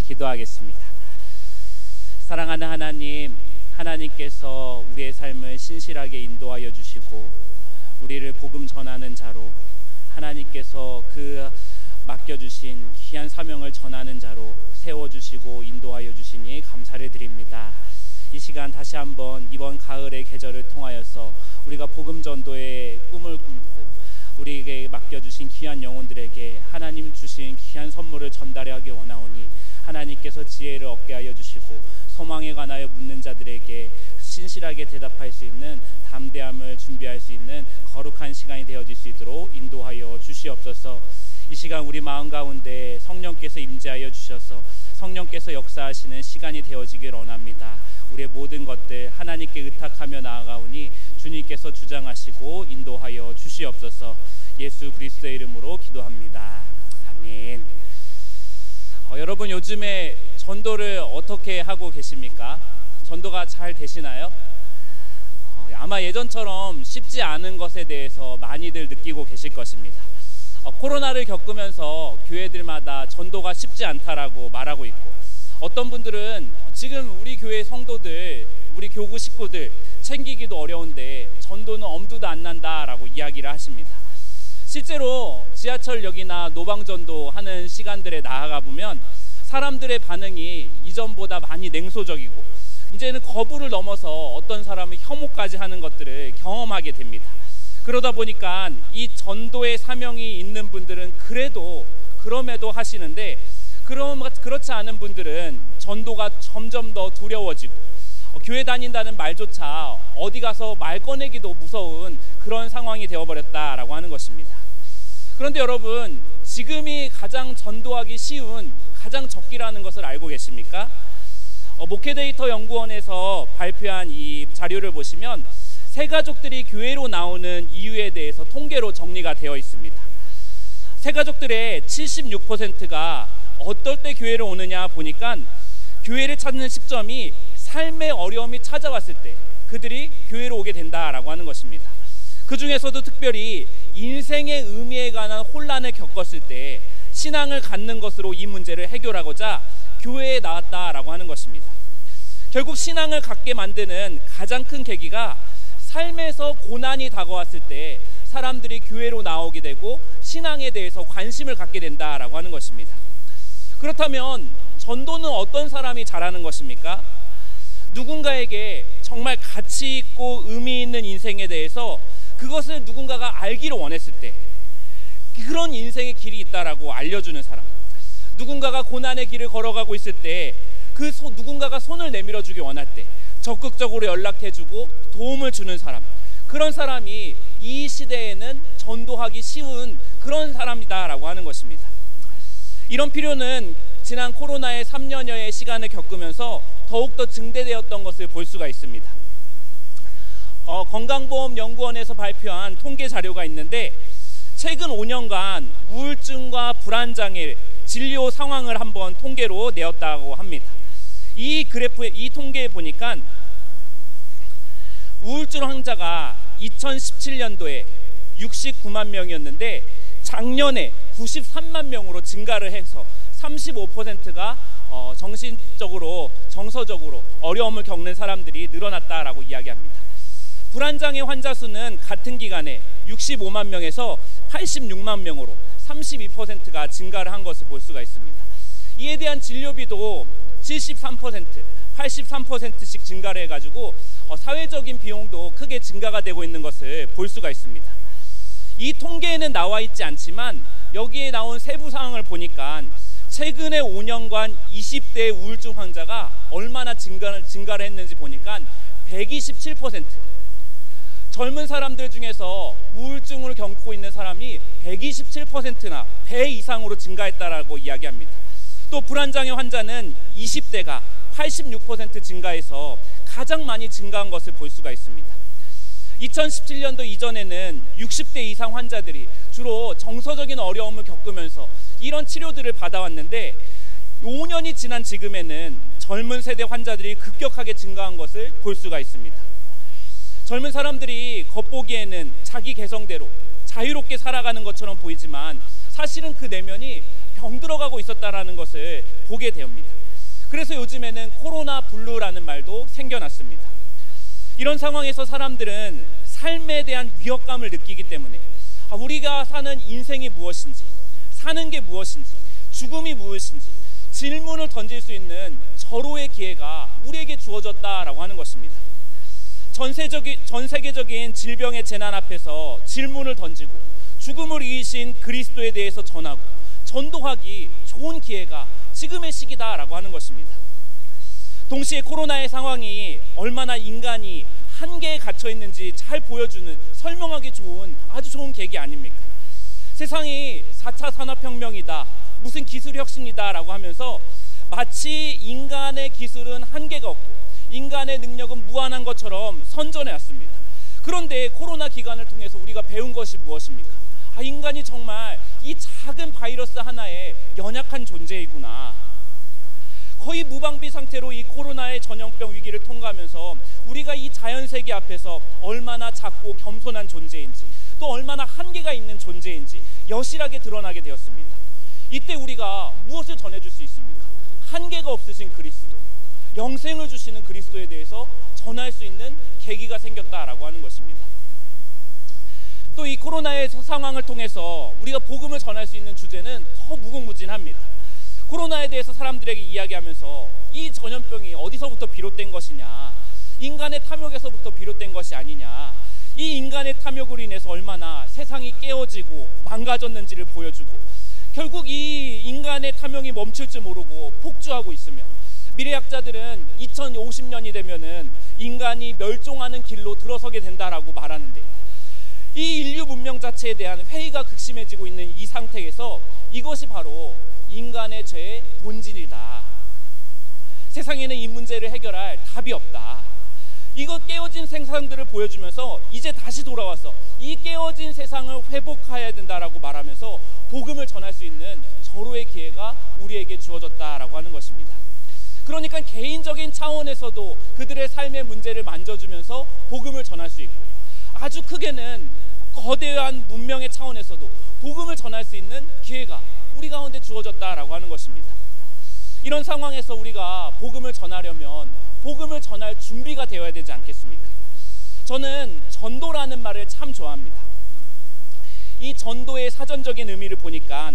기도하겠습니다. 사랑하는 하나님, 하나님께서 우리의 삶을 신실하게 인도하여 주시고 우리를 복음 전하는 자로, 하나님께서 그 맡겨주신 귀한 사명을 전하는 자로 세워주시고 인도하여 주시니 감사를 드립니다. 이 시간 다시 한번 이번 가을의 계절을 통하여서 우리가 복음 전도의 꿈을 꾸고 우리에게 맡겨주신 귀한 영혼들에게 하나님 주신 귀한 선물을 전달하기 원하오니 하나님께서 지혜를 얻게 하여 주시고 소망에 관하여 묻는 자들에게 신실하게 대답할 수 있는 담대함을 준비할 수 있는 거룩한 시간이 되어질 수 있도록 인도하여 주시옵소서. 이 시간 우리 마음 가운데 성령께서 임재하여 주셔서 성령께서 역사하시는 시간이 되어지길 원합니다. 우리의 모든 것들 하나님께 의탁하며 나아가오니 주님께서 주장하시고 인도하여 주시옵소서. 예수 그리스도의 이름으로 기도합니다. 아멘. 여러분, 요즘에 전도를 어떻게 하고 계십니까? 전도가 잘 되시나요? 아마 예전처럼 쉽지 않은 것에 대해서 많이들 느끼고 계실 것입니다. 코로나를 겪으면서 교회들마다 전도가 쉽지 않다라고 말하고 있고, 어떤 분들은 지금 우리 교회 성도들, 우리 교구 식구들 챙기기도 어려운데 전도는 엄두도 안 난다라고 이야기를 하십니다. 실제로 지하철역이나 노방전도 하는 시간들에 나아가 보면 사람들의 반응이 이전보다 많이 냉소적이고 이제는 거부를 넘어서 어떤 사람은 혐오까지 하는 것들을 경험하게 됩니다. 그러다 보니까 이 전도의 사명이 있는 분들은 그럼에도 하시는데, 그렇지 않은 분들은 전도가 점점 더 두려워지고 교회 다닌다는 말조차 어디 가서 말 꺼내기도 무서운 그런 상황이 되어버렸다라고 하는 것입니다. 그런데 여러분, 지금이 가장 전도하기 쉬운 가장 적기라는 것을 알고 계십니까? 목회데이터 연구원에서 발표한 이 자료를 보시면 새가족들이 교회로 나오는 이유에 대해서 통계로 정리가 되어 있습니다. 새가족들의 76%가 어떨 때 교회를 오느냐 보니까 교회를 찾는 시점이 삶의 어려움이 찾아왔을 때 그들이 교회로 오게 된다라고 하는 것입니다. 그 중에서도 특별히 인생의 의미에 관한 혼란을 겪었을 때 신앙을 갖는 것으로 이 문제를 해결하고자 교회에 나왔다라고 하는 것입니다. 결국 신앙을 갖게 만드는 가장 큰 계기가 삶에서 고난이 다가왔을 때 사람들이 교회로 나오게 되고 신앙에 대해서 관심을 갖게 된다라고 하는 것입니다. 그렇다면 전도는 어떤 사람이 잘하는 것입니까? 누군가에게 정말 가치 있고 의미 있는 인생에 대해서 그것을 누군가가 알기를 원했을 때, 그런 인생의 길이 있다라고 알려주는 사람, 누군가가 고난의 길을 걸어가고 있을 때 누군가가 손을 내밀어 주기 원할 때 적극적으로 연락해주고 도움을 주는 사람, 그런 사람이 이 시대에는 전도하기 쉬운 그런 사람이다라고 하는 것입니다. 이런 필요는 지난 코로나의 3년여의 시간을 겪으면서 더욱더 증대되었던 것을 볼 수가 있습니다. 건강보험연구원에서 발표한 통계 자료가 있는데, 최근 5년간 우울증과 불안장애 진료 상황을 한번 통계로 내었다고 합니다. 이 통계에 보니까 우울증 환자가 2017년도에 69만 명이었는데 작년에 93만 명으로 증가를 해서 35%가 정신적으로, 정서적으로 어려움을 겪는 사람들이 늘어났다라고 이야기합니다. 불안장애 환자 수는 같은 기간에 65만 명에서 86만 명으로 32%가 증가를 한 것을 볼 수가 있습니다. 이에 대한 진료비도 73%, 83%씩 증가를 해가지고 사회적인 비용도 크게 증가가 되고 있는 것을 볼 수가 있습니다. 이 통계에는 나와 있지 않지만 여기에 나온 세부 사항을 보니까 최근에 5년간 20대 우울증 환자가 얼마나 증가를 했는지 보니까 127%, 젊은 사람들 중에서 우울증을 겪고 있는 사람이 127%나 배 이상으로 증가했다라고 이야기합니다. 또 불안장애 환자는 20대가 86% 증가해서 가장 많이 증가한 것을 볼 수가 있습니다. 2017년도 이전에는 60대 이상 환자들이 주로 정서적인 어려움을 겪으면서 이런 치료들을 받아왔는데 5년이 지난 지금에는 젊은 세대 환자들이 급격하게 증가한 것을 볼 수가 있습니다. 젊은 사람들이 겉보기에는 자기 개성대로 자유롭게 살아가는 것처럼 보이지만 사실은 그 내면이 병들어가고 있었다라는 것을 보게 됩니다. 그래서 요즘에는 코로나 블루라는 말도 생겨났습니다. 이런 상황에서 사람들은 삶에 대한 위협감을 느끼기 때문에 우리가 사는 인생이 무엇인지, 사는 게 무엇인지, 죽음이 무엇인지 질문을 던질 수 있는 절호의 기회가 우리에게 주어졌다라고 하는 것입니다. 전 세계적인 질병의 재난 앞에서 질문을 던지고 죽음을 이기신 그리스도에 대해서 전하고 전도하기 좋은 기회가 지금의 시기다라고 하는 것입니다. 동시에 코로나의 상황이 얼마나 인간이 한계에 갇혀 있는지 잘 보여주는, 설명하기 좋은 아주 좋은 계기 아닙니까? 세상이 4차 산업혁명이다, 무슨 기술혁신이다 라고 하면서 마치 인간의 기술은 한계가 없고 인간의 능력은 무한한 것처럼 선전해 왔습니다. 그런데 코로나 기간을 통해서 우리가 배운 것이 무엇입니까? 인간이 정말 이 작은 바이러스 하나에 연약한 존재이구나. 거의 무방비 상태로 이 코로나의 전염병 위기를 통과하면서 우리가 이 자연세계 앞에서 얼마나 작고 겸손한 존재인지, 또 얼마나 한계가 있는 존재인지 여실하게 드러나게 되었습니다. 이때 우리가 무엇을 전해줄 수 있습니까? 한계가 없으신 그리스도, 영생을 주시는 그리스도에 대해서 전할 수 있는 계기가 생겼다라고 하는 것입니다. 또 이 코로나의 상황을 통해서 우리가 복음을 전할 수 있는 주제는 더 무궁무진합니다. 코로나에 대해서 사람들에게 이야기하면서 이 전염병이 어디서부터 비롯된 것이냐, 인간의 탐욕에서부터 비롯된 것이 아니냐, 이 인간의 탐욕으로 인해서 얼마나 세상이 깨어지고 망가졌는지를 보여주고, 결국 이 인간의 탐욕이 멈출 줄 모르고 폭주하고 있으며, 미래학자들은 2050년이 되면은 인간이 멸종하는 길로 들어서게 된다라고 말하는데, 이 인류 문명 자체에 대한 회의가 극심해지고 있는 이 상태에서 이것이 바로 인간의 죄의 본질이다. 세상에는 이 문제를 해결할 답이 없다. 이거 깨어진 세상들을 보여주면서 이제 다시 돌아와서 이 깨어진 세상을 회복해야 된다라고 말하면서 복음을 전할 수 있는 절호의 기회가 우리에게 주어졌다라고 하는 것입니다. 그러니까 개인적인 차원에서도 그들의 삶의 문제를 만져주면서 복음을 전할 수 있고, 아주 크게는 거대한 문명의 차원에서도 복음을 전할 수 있는 기회가 우리 가운데 주어졌다라고 하는 것입니다. 이런 상황에서 우리가 복음을 전하려면 복음을 전할 준비가 되어야 되지 않겠습니까? 저는 전도라는 말을 참 좋아합니다. 이 전도의 사전적인 의미를 보니까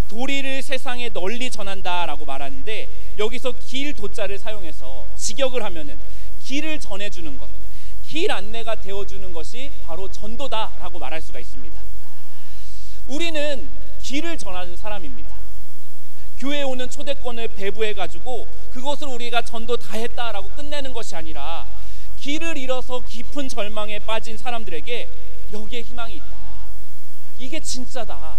도리를 세상에 널리 전한다라고 말하는데, 여기서 길 도자를 사용해서 직역을 하면은 길을 전해주는 것, 길 안내가 되어주는 것이 바로 전도다라고 말할 수가 있습니다. 우리는 길을 전하는 사람입니다. 교회에 오는 초대권을 배부해가지고 그것을 우리가 전도 다 했다라고 끝내는 것이 아니라, 길을 잃어서 깊은 절망에 빠진 사람들에게 여기에 희망이 있다, 이게 진짜다,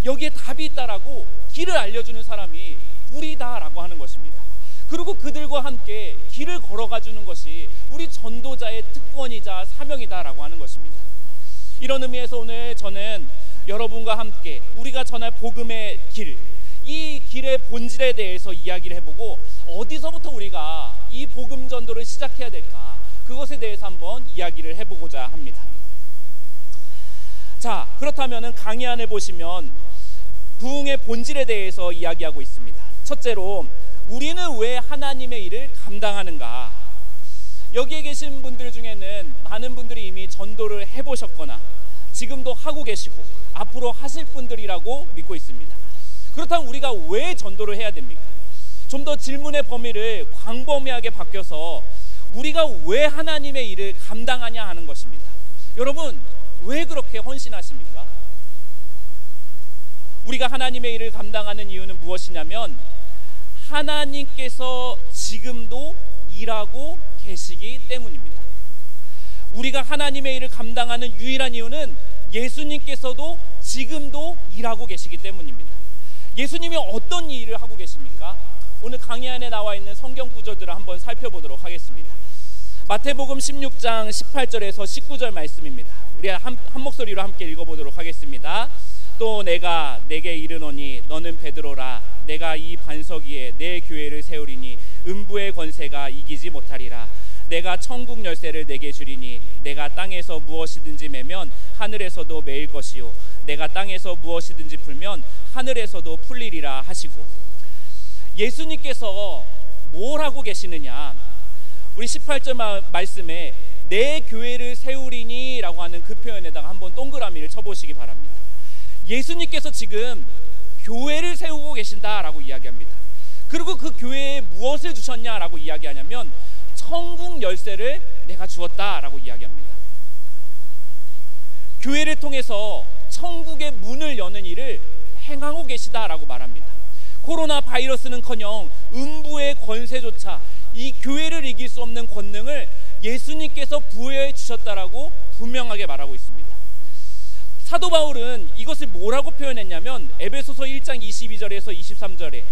여기에 답이 있다라고 길을 알려주는 사람이 우리다라고 하는 것입니다. 그리고 그들과 함께 길을 걸어가 주는 것이 우리 전도자의 특권이자 사명이다라고 하는 것입니다. 이런 의미에서 오늘 저는 여러분과 함께 우리가 전할 복음의 길, 이 길의 본질에 대해서 이야기를 해보고, 어디서부터 우리가 이 복음 전도를 시작해야 될까, 그것에 대해서 한번 이야기를 해보고자 합니다. 자, 그렇다면 강의 안에 보시면 부흥의 본질에 대해서 이야기하고 있습니다. 첫째로, 우리는 왜 하나님의 일을 감당하는가? 여기에 계신 분들 중에는 많은 분들이 이미 전도를 해보셨거나 지금도 하고 계시고 앞으로 하실 분들이라고 믿고 있습니다. 그렇다면 우리가 왜 전도를 해야 됩니까? 좀 더 질문의 범위를 광범위하게 바뀌어서 우리가 왜 하나님의 일을 감당하냐 하는 것입니다. 여러분, 왜 그렇게 헌신하십니까? 우리가 하나님의 일을 감당하는 이유는 무엇이냐면, 하나님께서 지금도 일하고 계시기 때문입니다. 우리가 하나님의 일을 감당하는 유일한 이유는 예수님께서도 지금도 일하고 계시기 때문입니다. 예수님이 어떤 일을 하고 계십니까? 오늘 강의 안에 나와 있는 성경 구절들을 한번 살펴보도록 하겠습니다. 마태복음 16장 18절에서 19절 말씀입니다. 우리 한 목소리로 함께 읽어보도록 하겠습니다. 또 내가 내게 이르노니 너는 베드로라, 내가 이 반석 위에 내 교회를 세우리니 음부의 권세가 이기지 못하리라. 내가 천국 열쇠를 내게 주리니 내가 땅에서 무엇이든지 매면 하늘에서도 매일 것이요 내가 땅에서 무엇이든지 풀면 하늘에서도 풀리리라 하시고, 예수님께서 뭘 하고 계시느냐, 우리 18절 말씀에 내 교회를 세우리니 라고 하는 그 표현에다가 한번 동그라미를 쳐보시기 바랍니다. 예수님께서 지금 교회를 세우고 계신다라고 이야기합니다. 그리고 그 교회에 무엇을 주셨냐라고 이야기하냐면 천국 열쇠를 내가 주었다라고 이야기합니다. 교회를 통해서 천국의 문을 여는 일을 행하고 계시다라고 말합니다. 코로나 바이러스는커녕 음부의 권세조차 이 교회를 이길 수 없는 권능을 예수님께서 부여해 주셨다라고 분명하게 말하고 있습니다. 사도 바울은 이것을 뭐라고 표현했냐면 에베소서 1장 22절에서 23절에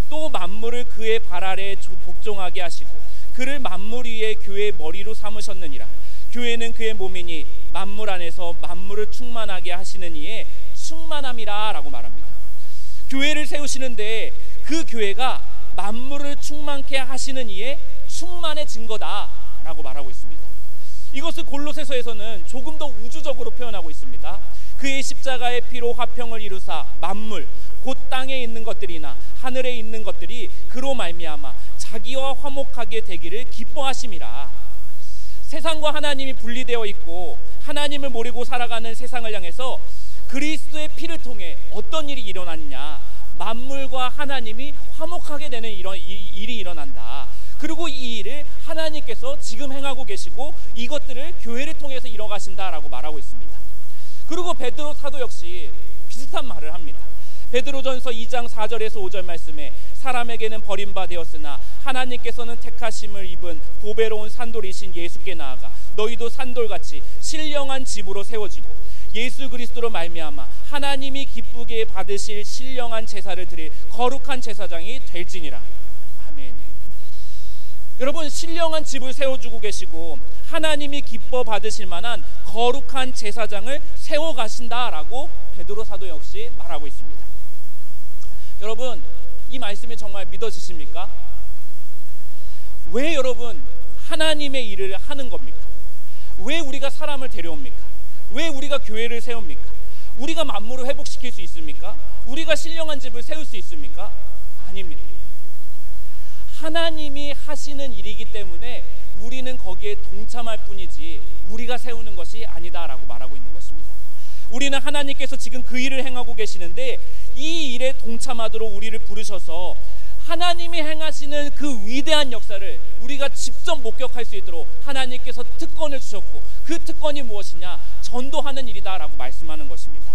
또 만물을 그의 발 아래에 복종하게 하시고 그를 만물 위에 교회의 머리로 삼으셨느니라. 교회는 그의 몸이니 만물 안에서 만물을 충만하게 하시는 이의 충만함이라 라고 말합니다. 교회를 세우시는데 그 교회가 만물을 충만케 하시는 이의 충만의 증거다 라고 말하고 있습니다. 이것을 골로새서에서는 조금 더 우주적으로 표현하고 있습니다. 그의 십자가의 피로 화평을 이루사 만물 곧 땅에 있는 것들이나 하늘에 있는 것들이 그로 말미암아 자기와 화목하게 되기를 기뻐하심이라. 세상과 하나님이 분리되어 있고 하나님을 모르고 살아가는 세상을 향해서 그리스도의 피를 통해 어떤 일이 일어나느냐, 만물과 하나님이 화목하게 되는 일이 일어난다. 그리고 이 일을 하나님께서 지금 행하고 계시고 이것들을 교회를 통해서 이뤄가신다라고 말하고 있습니다. 그리고 베드로 사도 역시 비슷한 말을 합니다. 베드로전서 2장 4절에서 5절 말씀에 사람에게는 버림받았으나 하나님께서는 택하심을 입은 보배로운 산돌이신 예수께 나아가 너희도 산돌같이 신령한 집으로 세워지고 예수 그리스도로 말미암아 하나님이 기쁘게 받으실 신령한 제사를 드릴 거룩한 제사장이 될지니라. 아멘. 여러분, 신령한 집을 세워주고 계시고 하나님이 기뻐 받으실 만한 거룩한 제사장을 세워가신다라고 베드로 사도 역시 말하고 있습니다. 여러분, 이 말씀이 정말 믿어지십니까? 왜 여러분 하나님의 일을 하는 겁니까? 왜 우리가 사람을 데려옵니까? 왜 우리가 교회를 세웁니까? 우리가 만물을 회복시킬 수 있습니까? 우리가 신령한 집을 세울 수 있습니까? 아닙니다. 하나님이 하시는 일이기 때문에 우리는 거기에 동참할 뿐이지 우리가 세우는 것이 아니다라고 말하고 있는 것입니다. 우리는 하나님께서 지금 그 일을 행하고 계시는데 이 일에 동참하도록 우리를 부르셔서 하나님이 행하시는 그 위대한 역사를 우리가 직접 목격할 수 있도록 하나님께서 특권을 주셨고 그 특권이 무엇이냐? 전도하는 일이다라고 말씀하는 것입니다.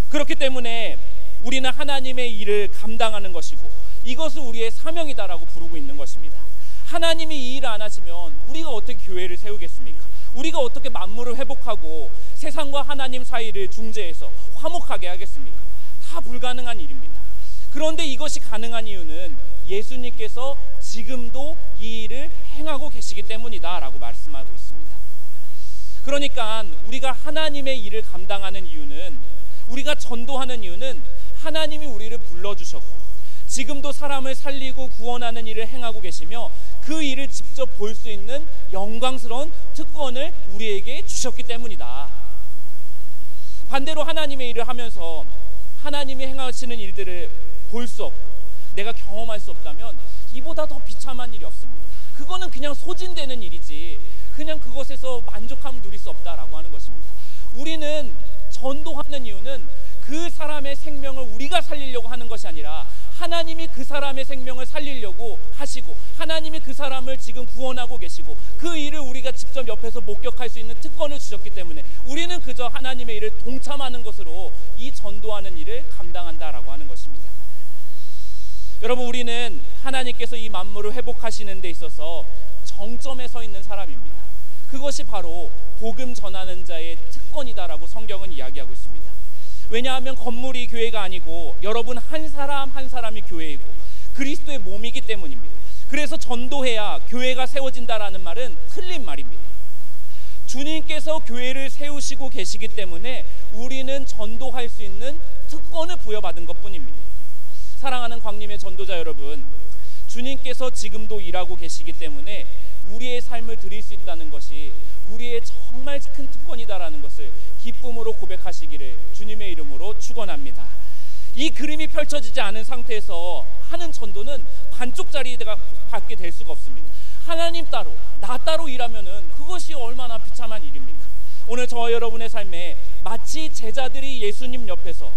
그렇기 때문에 우리는 하나님의 일을 감당하는 것이고 이것을 우리의 사명이다라고 부르고 있는 것입니다. 하나님이 이 일을 안 하시면 우리가 어떻게 교회를 세우겠습니까? 우리가 어떻게 만물을 회복하고 세상과 하나님 사이를 중재해서 화목하게 하겠습니까? 다 불가능한 일입니다. 그런데 이것이 가능한 이유는 예수님께서 지금도 이 일을 행하고 계시기 때문이다 라고 말씀하고 있습니다. 그러니까 우리가 하나님의 일을 감당하는 이유는, 우리가 전도하는 이유는 하나님이 우리를 불러주셨고 지금도 사람을 살리고 구원하는 일을 행하고 계시며 그 일을 직접 볼 수 있는 영광스러운 특권을 우리에게 주셨기 때문이다. 반대로 하나님의 일을 하면서 하나님이 행하시는 일들을 볼 수 없고 내가 경험할 수 없다면 이보다 더 비참한 일이 없습니다. 그거는 그냥 소진되는 일이지 그냥 그것에서 만족함을 누릴 수 없다라고 하는 것입니다. 우리는 전도하는 이유는 그 사람의 생명을 우리가 살리려고 하는 것이 아니라 하나님이 그 사람의 생명을 살리려고 하시고 하나님이 그 사람을 지금 구원하고 계시고 그 일을 우리가 직접 옆에서 목격할 수 있는 특권을 주셨기 때문에 우리는 그저 하나님의 일을 동참하는 것으로 이 전도하는 일을 감당한다라고 하는 것입니다. 여러분, 우리는 하나님께서 이 만물을 회복하시는 데 있어서 정점에 서 있는 사람입니다. 그것이 바로 복음 전하는 자의 특권이다라고 성경은 이야기하고 있습니다. 왜냐하면 건물이 교회가 아니고 여러분 한 사람 한 사람이 교회이고 그리스도의 몸이기 때문입니다. 그래서 전도해야 교회가 세워진다라는 말은 틀린 말입니다. 주님께서 교회를 세우시고 계시기 때문에 우리는 전도할 수 있는 특권을 부여받은 것뿐입니다. 사랑하는 광림의 전도자 여러분, 주님께서 지금도 일하고 계시기 때문에 우리의 삶을 드릴 수 있다는 것이 우리의 정말 큰 특권이다라는 것을 기쁨으로 고백하시기를 주님의 이름으로 축원합니다. 이 그림이 펼쳐지지 않은 상태에서 하는 전도는 반쪽짜리가 받게 될 수가 없습니다. 하나님 따로 나 따로 일하면은 그것이 얼마나 비참한 일입니까? 오늘 저와 여러분의 삶에 마치 제자들이 예수님 옆에서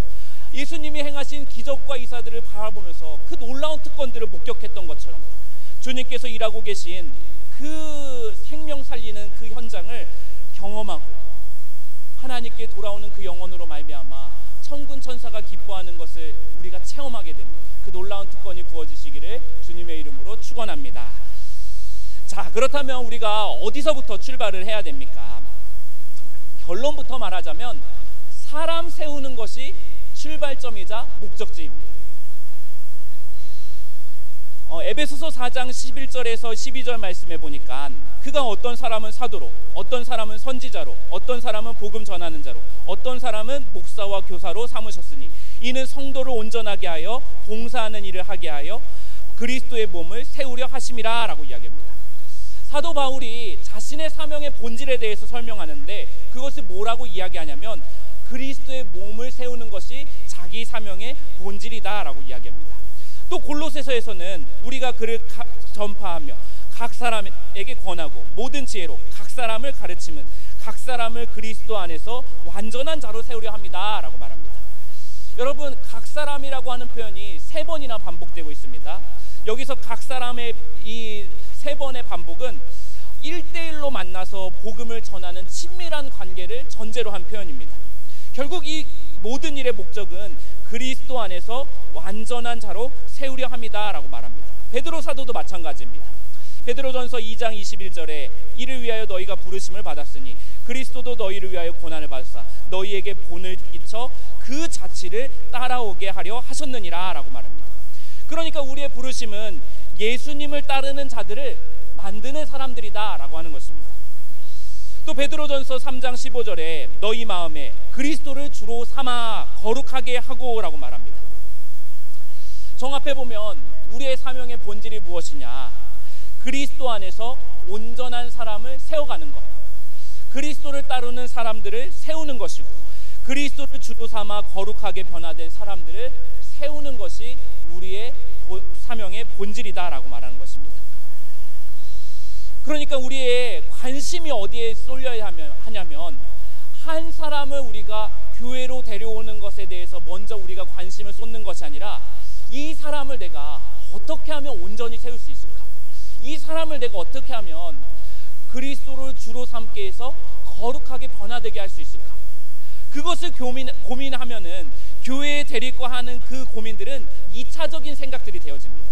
예수님이 행하신 기적과 이사들을 바라보면서 그 놀라운 특권들을 목격했던 것처럼 주님께서 일하고 계신 그 생명 살리는 그 현장을 경험하고 하나님께 돌아오는 그 영혼으로 말미암아 천군 천사가 기뻐하는 것을 우리가 체험하게 되는 그 놀라운 특권이 부어지시기를 주님의 이름으로 축원합니다. 자, 그렇다면 우리가 어디서부터 출발을 해야 됩니까? 결론부터 말하자면 사람 세우는 것이 출발점이자 목적지입니다. 에베소서 4장 11절에서 12절 말씀해 보니까 그가 어떤 사람은 사도로, 어떤 사람은 선지자로, 어떤 사람은 복음 전하는 자로, 어떤 사람은 목사와 교사로 삼으셨으니 이는 성도를 온전하게 하여 봉사하는 일을 하게 하여 그리스도의 몸을 세우려 하심이라 라고 이야기합니다. 사도 바울이 자신의 사명의 본질에 대해서 설명하는데 그것을 뭐라고 이야기하냐면 그리스도의 몸을 세우는 것이 자기 사명의 본질이다 라고 이야기합니다. 또 골로새서에서는 우리가 그를 전파하며 각 사람에게 권하고 모든 지혜로 각 사람을 가르치면 각 사람을 그리스도 안에서 완전한 자로 세우려 합니다 라고 말합니다. 여러분, 각 사람이라고 하는 표현이 3번이나 반복되고 있습니다. 여기서 각 사람의 이 3번의 반복은 1대1로 만나서 복음을 전하는 친밀한 관계를 전제로 한 표현입니다. 결국 이 모든 일의 목적은 그리스도 안에서 완전한 자로 세우려 합니다 라고 말합니다. 베드로 사도도 마찬가지입니다. 베드로전서 2장 21절에 이를 위하여 너희가 부르심을 받았으니 그리스도도 너희를 위하여 고난을 받았사 너희에게 본을 끼쳐 그 자취를 따라오게 하려 하셨느니라 라고 말합니다. 그러니까 우리의 부르심은 예수님을 따르는 자들을 만드는 사람들이다 라고 하는 것입니다. 또 베드로전서 3장 15절에 너희 마음에 그리스도를 주로 삼아 거룩하게 하고 라고 말합니다. 정합해 보면 우리의 사명의 본질이 무엇이냐? 그리스도 안에서 온전한 사람을 세워가는 것, 그리스도를 따르는 사람들을 세우는 것이고 그리스도를 주로 삼아 거룩하게 변화된 사람들을 세우는 것이 우리의 사명의 본질이다 라고 말하는 것입니다. 그러니까 우리의 관심이 어디에 쏠려야 하냐면 한 사람을 우리가 교회로 데려오는 것에 대해서 먼저 우리가 관심을 쏟는 것이 아니라 이 사람을 내가 어떻게 하면 온전히 세울 수 있을까? 이 사람을 내가 어떻게 하면 그리스도를 주로 삼게 해서 거룩하게 변화되게 할 수 있을까? 그것을 고민하면은 교회에 데리고 하는 그 고민들은 2차적인 생각들이 되어집니다.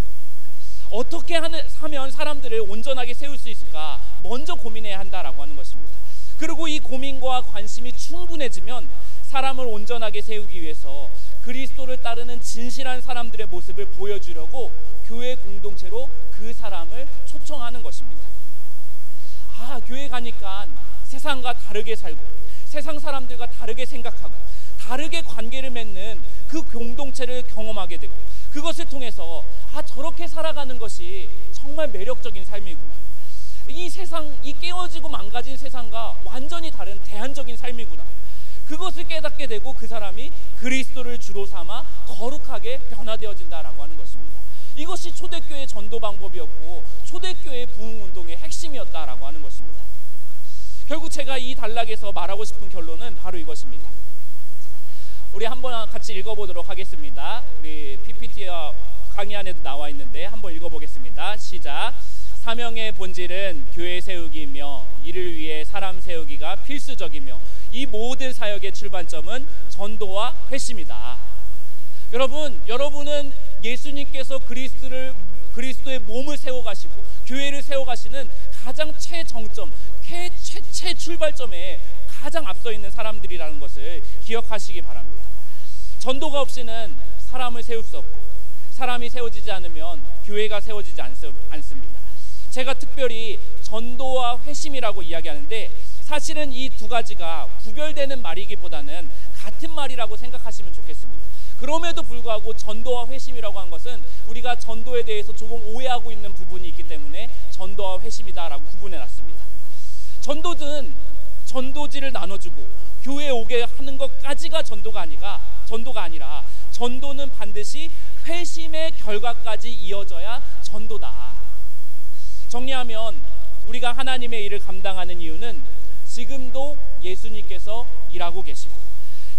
어떻게 하면 사람들을 온전하게 세울 수 있을까 먼저 고민해야 한다라고 하는 것입니다. 그리고 이 고민과 관심이 충분해지면 사람을 온전하게 세우기 위해서 그리스도를 따르는 진실한 사람들의 모습을 보여주려고 교회 공동체로 그 사람을 초청하는 것입니다. 교회 가니까 세상과 다르게 살고 세상 사람들과 다르게 생각하고 다르게 관계를 맺는 그 공동체를 경험하게 되고 그것을 통해서 저렇게 살아가는 것이 정말 매력적인 삶이구나. 이 세상, 이 깨어지고 망가진 세상과 완전히 다른 대안적인 삶이구나. 그것을 깨닫게 되고 그 사람이 그리스도를 주로 삼아 거룩하게 변화되어진다라고 하는 것입니다. 이것이 초대교회의 전도 방법이었고 초대교회의 부흥운동의 핵심이었다라고 하는 것입니다. 결국 제가 이 단락에서 말하고 싶은 결론은 바로 이것입니다. 우리 한번 같이 읽어보도록 하겠습니다. 우리 PPT와 강의 안에도 나와 있는데 한번 읽어보겠습니다. 시작. 사명의 본질은 교회 세우기이며 이를 위해 사람 세우기가 필수적이며 이 모든 사역의 출발점은 전도와 회심이다. 여러분은 예수님께서 그리스도의 몸을 세워가시고 교회를 세워가시는 가장 최정점, 최출발점에 가장 앞서 있는 사람들이라는 것을 기억하시기 바랍니다. 전도가 없이는 사람을 세울 수 없고 사람이 세워지지 않으면 교회가 세워지지 않습니다. 제가 특별히 전도와 회심이라고 이야기하는데 사실은 이 두 가지가 구별되는 말이기보다는 같은 말이라고 생각하시면 좋겠습니다. 그럼에도 불구하고 전도와 회심이라고 한 것은 우리가 우리가 전도에 대해서 조금 오해하고 있는 부분이 있기 때문에 전도와 회심이다라고 구분해놨습니다. 전도지를 나눠주고 교회에 오게 하는 것까지가 전도가 아니라 전도는 반드시 회심의 결과까지 이어져야 전도다. 정리하면 우리가 하나님의 일을 감당하는 이유는 지금도 예수님께서 일하고 계시고,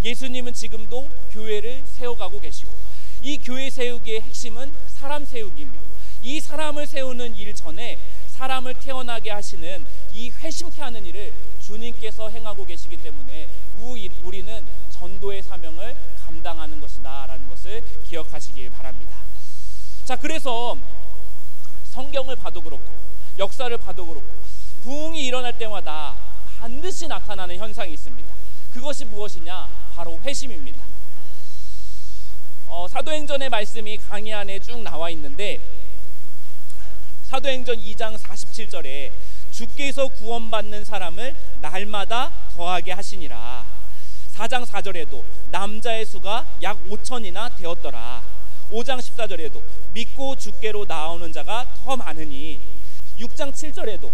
예수님은 지금도 교회를 세워가고 계시고, 이 교회 세우기의 핵심은 사람 세우기며, 이 사람을 세우는 일 전에 사람을 태어나게 하시는 이 회심케 하는 일을 주님께서 행하고 계시기 때문에 우리는 전도의 사명을 감당하는 것이다 라는 것을 기억하시길 바랍니다. 자, 그래서 성경을 봐도 그렇고 역사를 봐도 그렇고 부흥이 일어날 때마다 반드시 나타나는 현상이 있습니다. 그것이 무엇이냐? 바로 회심입니다. 사도행전의 말씀이 강의 안에 쭉 나와 있는데, 사도행전 2장 47절에 주께서 구원받는 사람을 날마다 더하게 하시니라. 4장 4절에도 남자의 수가 약 5천이나 되었더라. 5장 14절에도 믿고 주께로 나오는 자가 더 많으니, 6장 7절에도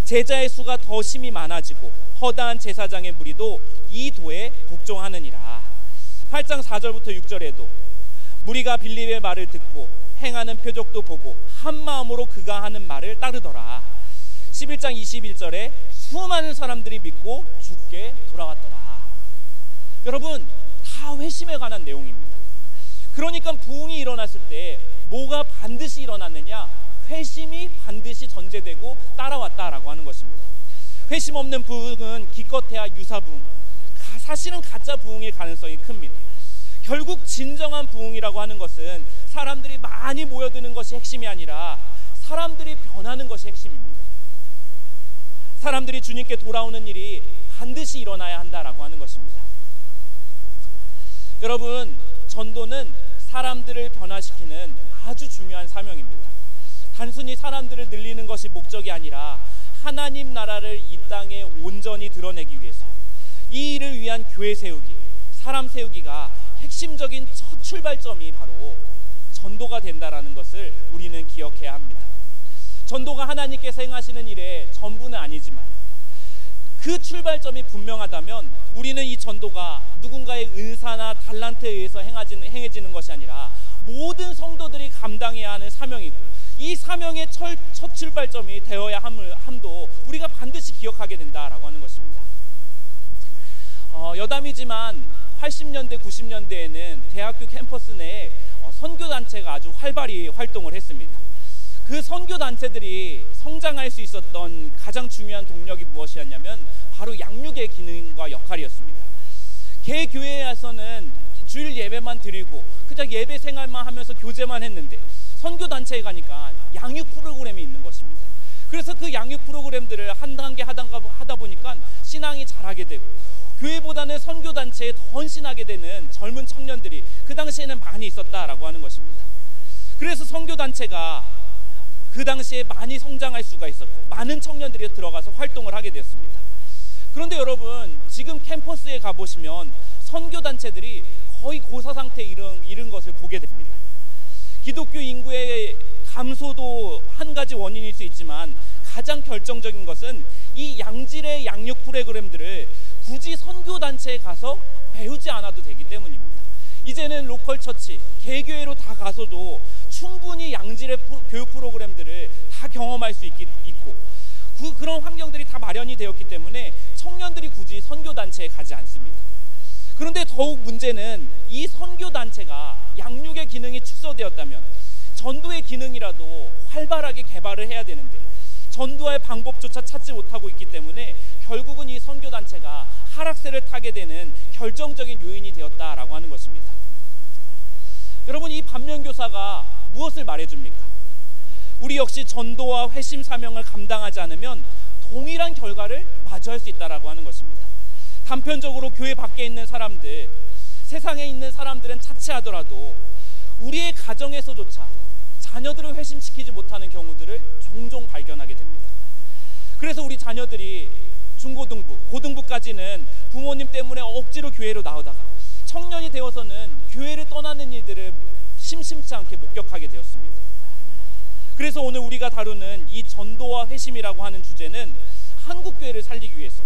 제자의 수가 더 심히 많아지고 허다한 제사장의 무리도 이 도에 복종하느니라. 8장 4절부터 6절에도 무리가 빌립의 말을 듣고 행하는 표적도 보고 한 마음으로 그가 하는 말을 따르더라. 11장 21절에 수많은 사람들이 믿고 주께 돌아왔더라. 여러분, 다 회심에 관한 내용입니다. 그러니까 부흥이 일어났을 때 뭐가 반드시 일어났느냐? 회심이 반드시 전제되고 따라왔다라고 하는 것입니다. 회심 없는 부흥은 기껏해야 유사부흥, 사실은 가짜 부흥일 가능성이 큽니다. 결국 진정한 부흥이라고 하는 것은 사람들이 많이 모여드는 것이 핵심이 아니라 사람들이 변하는 것이 핵심입니다. 사람들이 주님께 돌아오는 일이 반드시 일어나야 한다라고 하는 것입니다. 여러분, 전도는 사람들을 변화시키는 아주 중요한 사명입니다. 단순히 사람들을 늘리는 것이 목적이 아니라 하나님 나라를 이 땅에 온전히 드러내기 위해서 이 일을 위한 교회 세우기, 사람 세우기가 핵심적인 첫 출발점이 바로 전도가 된다라는 것을 우리는 기억해야 합니다. 전도가 하나님께서 행하시는 일의 전부는 아니지만 그 출발점이 분명하다면 우리는 이 전도가 누군가의 은사나 달란트에 의해서 행해지는 것이 아니라 모든 성도들이 감당해야 하는 사명이고, 이 사명의 첫 출발점이 되어야 함도 우리가 반드시 기억하게 된다라고 하는 것입니다. 여담이지만 80년대 90년대에는 대학교 캠퍼스 내에 선교단체가 아주 활발히 활동을 했습니다. 그 선교단체들이 성장할 수 있었던 가장 중요한 동력이 무엇이었냐면 바로 양육의 기능과 역할이었습니다. 개교회에서는 주일 예배만 드리고 그냥 예배 생활만 하면서 교제만 했는데 선교단체에 가니까 양육 프로그램이 있는 것입니다. 그래서 그 양육 프로그램들을 한 단계 하다 보니까 신앙이 자라게 되고 교회보다는 선교단체에 더 헌신하게 되는 젊은 청년들이 그 당시에는 많이 있었다라고 하는 것입니다. 그래서 선교단체가 그 당시에 많이 성장할 수가 있었고 많은 청년들이 들어가서 활동을 하게 되었습니다. 그런데 여러분, 지금 캠퍼스에 가보시면 선교단체들이 거의 고사 상태에 이른 것을 보게 됩니다. 기독교 인구의 감소도 한 가지 원인일 수 있지만 가장 결정적인 것은 이 양질의 양육 프로그램들을 굳이 선교단체에 가서 배우지 않아도 되기 때문입니다. 이제는 로컬 처치, 개교회로 다 가서도 충분히 양질의 교육 프로그램들을 다 경험할 수 있고 그런 환경들이 다 마련이 되었기 때문에 청년들이 굳이 선교단체에 가지 않습니다. 그런데 더욱 문제는 이 선교단체가 양육의 기능이 축소되었다면 전도의 기능이라도 활발하게 개발을 해야 되는데 전도할 방법조차 찾지 못하고 있기 때문에 결국은 이 선교단체가 하락세를 타게 되는 결정적인 요인이 되었다라고 하는 것입니다. 여러분, 이 반면교사가 무엇을 말해줍니까? 우리 역시 전도와 회심 사명을 감당하지 않으면 동일한 결과를 마주할 수 있다라고 하는 것입니다. 단편적으로 교회 밖에 있는 사람들, 세상에 있는 사람들은 차치하더라도 우리의 가정에서조차 자녀들을 회심시키지 못하는 경우들을 종종 발견하게 됩니다. 그래서 우리 자녀들이 중고등부, 고등부까지는 부모님 때문에 억지로 교회로 나오다가 청년이 되어서는 교회를 떠나는 일들을 심심치 않게 목격하게 되었습니다. 그래서 오늘 우리가 다루는 이 전도와 회심이라고 하는 주제는 한국 교회를 살리기 위해서,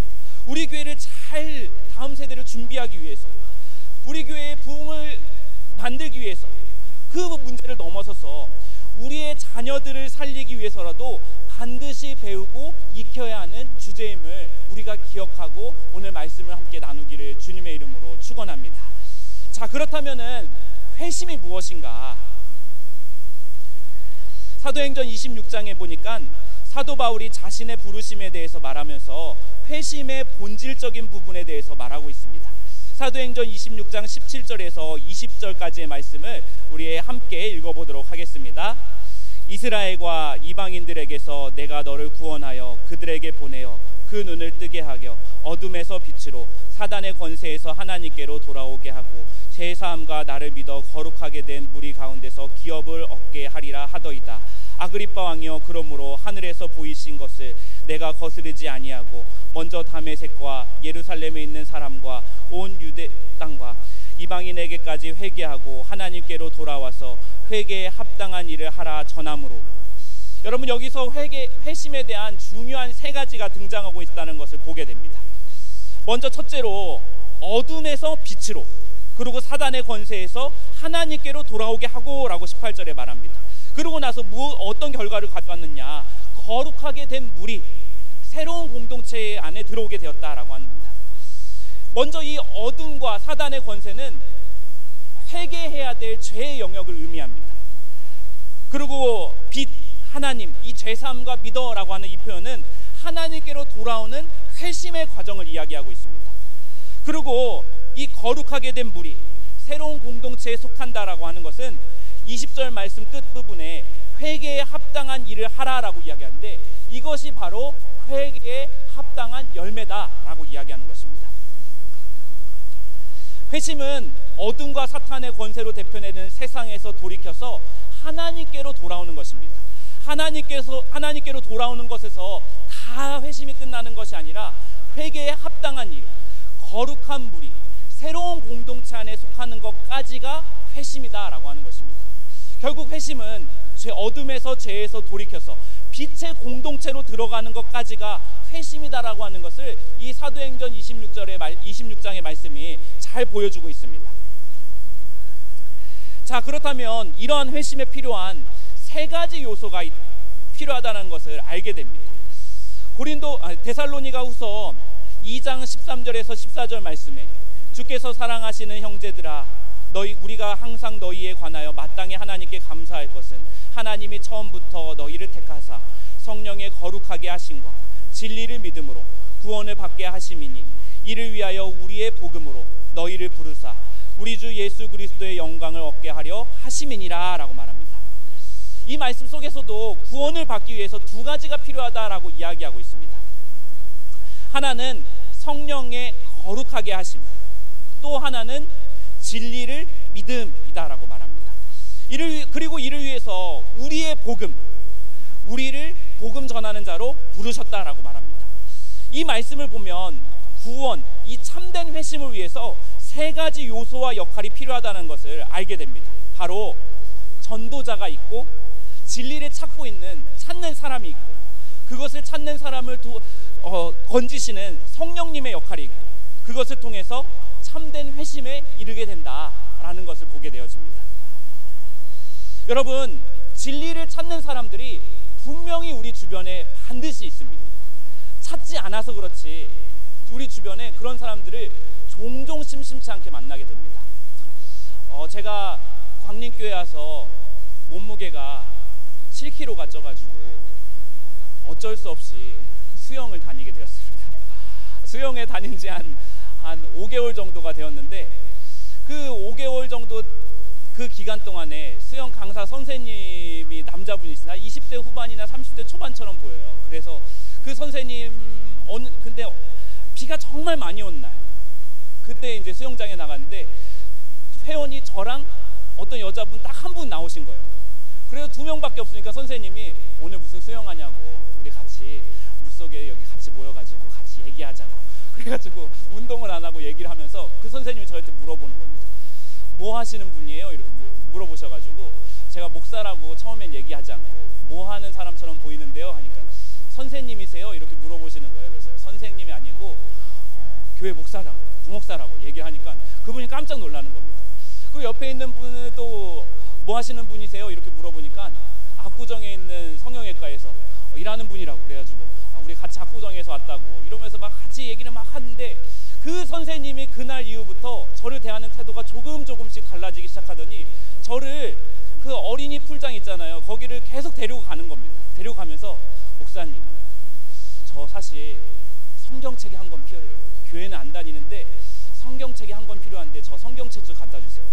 우리 교회를 잘 다음 세대를 준비하기 위해서, 우리 교회의 부흥을 만들기 위해서, 그 문제를 넘어서서 우리의 자녀들을 살리기 위해서라도 반드시 배우고 익혀야 하는 주제임을 우리가 기억하고 오늘 말씀을 함께 나누기를 주님의 이름으로 축원합니다. 자, 그렇다면은 회심이 무엇인가? 사도행전 26장에 보니까 사도 바울이 자신의 부르심에 대해서 말하면서 회심의 본질적인 부분에 대해서 말하고 있습니다. 사도행전 26장 17절에서 20절까지의 말씀을 우리 함께 읽어보도록 하겠습니다. 이스라엘과 이방인들에게서 내가 너를 구원하여 그들에게 보내어 그 눈을 뜨게 하여 어둠에서 빛으로 사단의 권세에서 하나님께로 돌아오게 하고 제사함과 나를 믿어 거룩하게 된 무리 가운데서 기업을 얻게 하리라 하더이다. 아그리빠 왕이여, 그러므로 하늘에서 보이신 것을 내가 거스르지 아니하고 먼저 다메섹과 예루살렘에 있는 사람과 온 유대 땅과 이방인에게까지 회개하고 하나님께로 돌아와서 회개에 합당한 일을 하라 전함으로. 여러분, 여기서 회심에 대한 중요한 세 가지가 등장하고 있다는 것을 보게 됩니다. 먼저 첫째로 어둠에서 빛으로, 그리고 사단의 권세에서 하나님께로 돌아오게 하고 라고 18절에 말합니다. 그러고 나서 어떤 결과를 가져왔느냐? 거룩하게 된 무리, 새로운 공동체 안에 들어오게 되었다라고 합니다. 먼저 이 어둠과 사단의 권세는 회개해야 될 죄의 영역을 의미합니다. 그리고 빛, 하나님, 이 죄사함과 믿어라고 하는 이 표현은 하나님께로 돌아오는 회심의 과정을 이야기하고 있습니다. 그리고 이 거룩하게 된 무리, 새로운 공동체에 속한다라고 하는 것은 20절 말씀 끝부분에 회개에 합당한 일을 하라라고 이야기하는데, 이것이 바로 회개에 합당한 열매다라고 이야기하는 것입니다. 회심은 어둠과 사탄의 권세로 대표되는 세상에서 돌이켜서 하나님께로 돌아오는 것입니다. 하나님께로 돌아오는 것에서 다 회심이 끝나는 것이 아니라 회개에 합당한 일, 거룩한 무리, 새로운 공동체 안에 속하는 것까지가 회심이다라고 하는 것입니다. 결국 회심은 어둠에서 죄에서 돌이켜서 빛의 공동체로 들어가는 것까지가 회심이다라고 하는 것을 이 사도행전 26장의 말씀이 잘 보여주고 있습니다. 자, 그렇다면 이러한 회심에 필요한 세 가지 요소가 필요하다는 것을 알게 됩니다. 데살로니가 후서 2장 13절에서 14절 말씀에 주께서 사랑하시는 형제들아, 우리가 항상 너희에 관하여 마땅히 하나님께 감사할 것은 하나님이 처음부터 너희를 택하사 성령의 거룩하게 하심과 진리를 믿음으로 구원을 받게 하심이니 이를 위하여 우리의 복음으로 너희를 부르사 우리 주 예수 그리스도의 영광을 얻게 하려 하심이니라 라고 말합니다. 이 말씀 속에서도 구원을 받기 위해서 두 가지가 필요하다라고 이야기하고 있습니다. 하나는 성령의 거룩하게 하심, 또 하나는 진리를 믿음이다라고 말합니다. 그리고 이를 위해서 우리의 복음, 우리를 복음 전하는 자로 부르셨다라고 말합니다. 이 말씀을 보면 구원, 이 참된 회심을 위해서 세 가지 요소와 역할이 필요하다는 것을 알게 됩니다. 바로 전도자가 있고, 진리를 찾는 사람이 있고, 그것을 찾는 사람을 건지시는 성령님의 역할이 있고, 그것을 통해서 참된 회심에 이르게 된다라는 것을 보게 되어집니다. 여러분, 진리를 찾는 사람들이 분명히 우리 주변에 반드시 있습니다. 찾지 않아서 그렇지 우리 주변에 그런 사람들을 종종 심심치 않게 만나게 됩니다. 제가 광림교회 와서 몸무게가 7kg가 쪄가지고 어쩔 수 없이 수영을 다니게 되었습니다. 수영에 다닌 지 한 5개월 정도가 되었는데, 그 5개월 정도 그 기간 동안에 수영 강사 선생님이 남자분이시나 20대 후반이나 30대 초반처럼 보여요. 그래서 그 선생님 근데 비가 정말 많이 온 날, 그때 이제 수영장에 나갔는데 회원이 저랑 어떤 여자분 딱 한 분 나오신 거예요. 그래서 2명밖에 없으니까 선생님이 오늘 무슨 수영하냐고, 우리 같이 물속에 여기 같이 모여가지고 같이 얘기하자고, 그래가지고 운동을 안 하고 얘기를 하면서 그 선생님이 저한테 물어보는 겁니다. 뭐 하시는 분이에요? 이렇게 물어보셔가지고 제가 목사라고 처음엔 얘기하지 않고 뭐 하는 사람처럼 보이는데요 하니까 선생님이세요? 이렇게 물어보시는 거예요. 그래서 선생님이 아니고 교회 목사라고, 부목사라고 얘기하니까 그분이 깜짝 놀라는 겁니다. 그 옆에 있는 분은 또 뭐 하시는 분이세요? 이렇게 물어보니까 압구정에 있는 성형외과에서 일하는 분이라고 그래가지고 우리 같이 압구정에서 왔다고 이러면서 막 같이 얘기를 막 하는데 그 선생님이 그날 이후부터 저를 대하는 태도가 조금씩 달라지기 시작하더니 저를 그 어린이 풀장 있잖아요. 거기를 계속 데리고 가는 겁니다. 데리고 가면서 목사님, 저 사실 성경책이 한 권 필요해요. 교회는 안 다니는데 성경책이 한 권 필요한데 저 성경책 좀 갖다 주세요.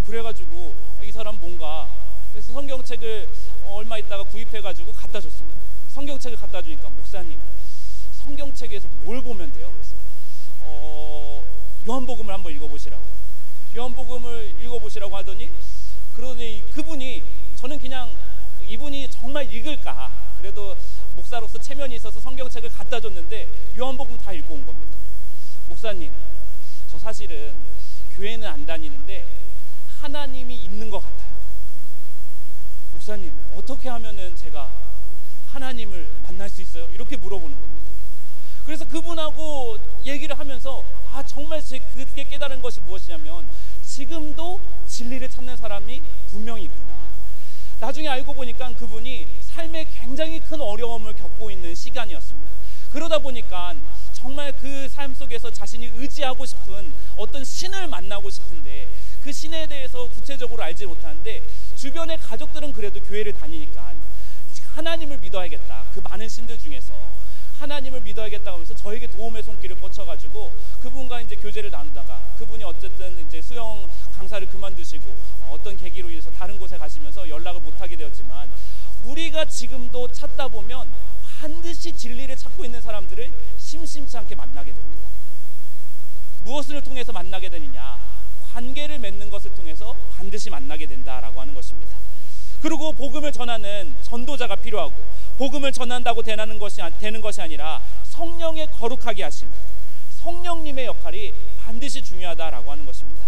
그래가지고 이 사람 뭔가 그래서 성경책을 얼마 있다가 구입해가지고 갖다 줬습니다. 성경책을 갖다 주니까 목사님, 성경책에서 뭘 보면 돼요? 그래서 요한복음을 한번 읽어보시라고. 요한복음을 읽어보시라고 하더니 그러더니 그분이 저는 그냥 이분이 정말 읽을까 그래도 목사로서 체면이 있어서 성경책을 갖다 줬는데 요한복음 다 읽고 온 겁니다. 목사님, 저 사실은 교회는 안 다니는데 하나님이 있는 것 같아요. 목사님, 어떻게 하면은 제가 하나님을 만날 수 있어요? 이렇게 물어보는 겁니다. 그래서 그분하고 얘기를 하면서 정말 그렇게 깨달은 것이 무엇이냐면 지금도 진리를 찾는 사람이 분명히 있구나. 나중에 알고 보니까 그분이 삶에 굉장히 큰 어려움을 겪고 있는 시간이었습니다. 그러다 보니까 정말 그 삶 속에서 자신이 의지하고 싶은 어떤 신을 만나고 싶은데 그 신에 대해서 구체적으로 알지 못하는데 주변의 가족들은 그래도 교회를 다니니까 하나님을 믿어야겠다. 그 많은 신들 중에서 하나님을 믿어야겠다고 하면서 저에게 도움의 손길을 뻗쳐가지고 그분과 이제 교제를 나누다가 그분이 어쨌든 이제 수영 강사를 그만두시고 어떤 계기로 인해서 다른 곳에 가시면서 연락을 못하게 되었지만 우리가 지금도 찾다 보면 반드시 진리를 찾고 있는 사람들을 심심치 않게 만나게 됩니다. 무엇을 통해서 만나게 되느냐? 관계를 맺는 것을 통해서 반드시 만나게 된다라고 하는 것입니다. 그리고 복음을 전하는 전도자가 필요하고 복음을 전한다고 되는 것이 아니라 성령의 거룩하게 하심, 성령님의 역할이 반드시 중요하다라고 하는 것입니다.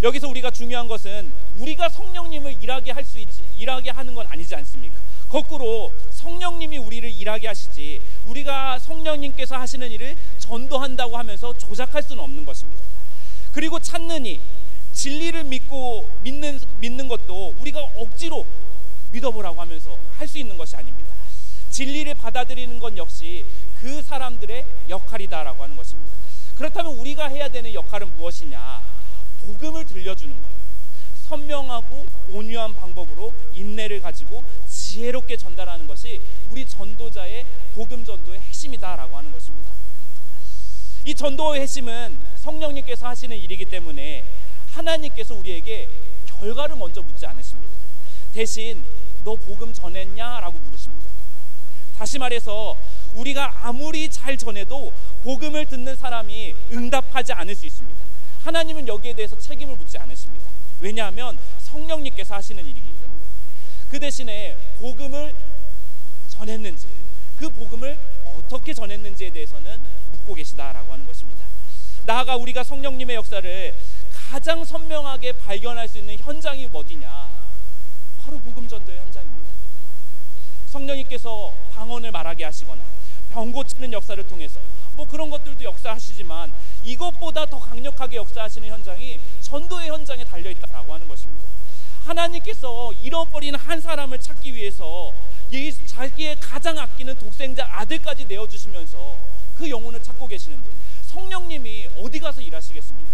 여기서 우리가 중요한 것은 우리가 성령님을 일하게 하는 건 아니지 않습니까? 거꾸로 성령님이 우리를 일하게 하시지 우리가 성령님께서 하시는 일을 전도한다고 하면서 조작할 수는 없는 것입니다. 그리고 찾느니 진리를 믿는 것도 우리가 억지로 믿어보라고 하면서 할 수 있는 것이 아닙니다. 진리를 받아들이는 것 역시 그 사람들의 역할이다라고 하는 것입니다. 그렇다면 우리가 해야 되는 역할은 무엇이냐? 복음을 들려주는 것, 선명하고 온유한 방법으로 인내를 가지고 지혜롭게 전달하는 것이 우리 전도자의 복음 전도의 핵심이다라고 하는 것입니다. 이 전도의 핵심은 성령님께서 하시는 일이기 때문에 하나님께서 우리에게 결과를 먼저 묻지 않으십니다. 대신 너 복음 전했냐? 라고 물으십니다. 다시 말해서 우리가 아무리 잘 전해도 복음을 듣는 사람이 응답하지 않을 수 있습니다. 하나님은 여기에 대해서 책임을 묻지 않으십니다. 왜냐하면 성령님께서 하시는 일이기 때문에. 그 대신에 복음을 전했는지 그 복음을 어떻게 전했는지에 대해서는 묻고 계시다라고 하는 것입니다. 나아가 우리가 성령님의 역사를 가장 선명하게 발견할 수 있는 현장이 어디냐? 바로 복음 전도의 현장입니다. 성령님께서 방언을 말하게 하시거나 병 고치는 역사를 통해서 그런 것들도 역사하시지만 이것보다 더 강력하게 역사하시는 현장이 전도의 현장에 달려있다라고 하는 것입니다. 하나님께서 잃어버린 한 사람을 찾기 위해서 자기의 가장 아끼는 독생자 아들까지 내어주시면서 그 영혼을 찾고 계시는데 성령님이 어디 가서 일하시겠습니까?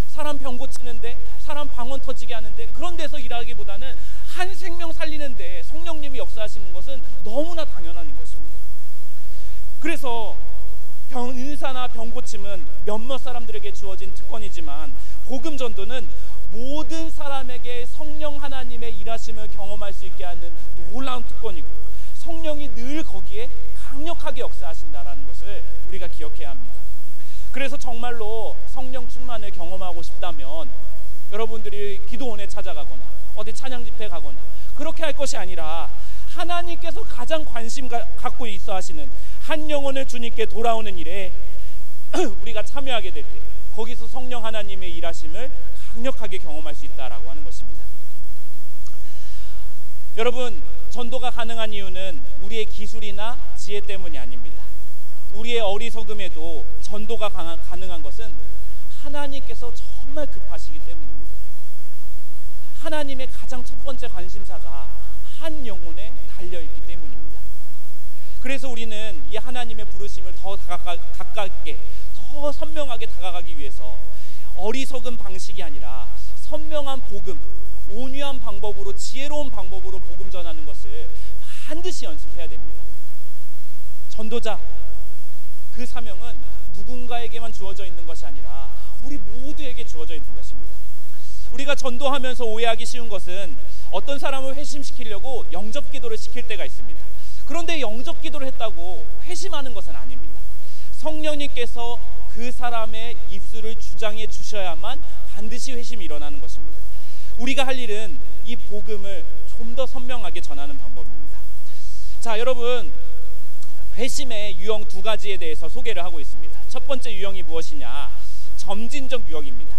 사람 병 고치는데, 사람 방언 터지게 하는데 그런 데서 일하기보다는 한 생명 살리는데 성령님이 역사하시는 것은 너무나 당연한 것입니다. 그래서 은사나 병 고침은 몇몇 사람들에게 주어진 특권이지만 복음 전도는 모든 사람에게 성령 하나님의 일하심을 경험할 수 있게 하는 놀라운 특권이고 성령이 늘 거기에 강력하게 역사하신다라는 것을 우리가 기억해야 합니다. 그래서 정말로 성령 충만을 경험하고 싶다면 여러분들이 기도원에 찾아가거나 어디 찬양 집회 가거나 그렇게 할 것이 아니라 하나님께서 가장 관심 갖고 있어 하시는 한 영혼을 주님께 돌아오는 일에 우리가 참여하게 될 때 거기서 성령 하나님의 일하심을 강력하게 경험할 수 있다라고 하는 것입니다. 여러분, 전도가 가능한 이유는 우리의 기술이나 지혜 때문이 아닙니다. 우리의 어리석음에도 전도가 가능한 것은 하나님께서 정말 급하시기 때문입니다. 하나님의 가장 첫 번째 관심사가 한 영혼에 달려있기 때문입니다. 그래서 우리는 이 하나님의 부르심을 더 가깝게, 더 선명하게 다가가기 위해서 어리석은 방식이 아니라 선명한 복음, 온유한 방법으로, 지혜로운 방법으로 복음 전하는 것을 반드시 연습해야 됩니다. 전도자, 그 사명은 누군가에게만 주어져 있는 것이 아니라 우리 모두에게 주어져 있는 것입니다. 우리가 전도하면서 오해하기 쉬운 것은 어떤 사람을 회심시키려고 영접 기도를 시킬 때가 있습니다. 그런데 영접 기도를 했다고 회심하는 것은 아닙니다. 성령님께서 그 사람의 입술을 주장해 주셔야만 반드시 회심이 일어나는 것입니다. 우리가 할 일은 이 복음을 좀 더 선명하게 전하는 방법입니다. 자, 여러분, 회심의 유형 두 가지에 대해서 소개를 하고 있습니다. 첫 번째 유형이 무엇이냐? 점진적 유형입니다.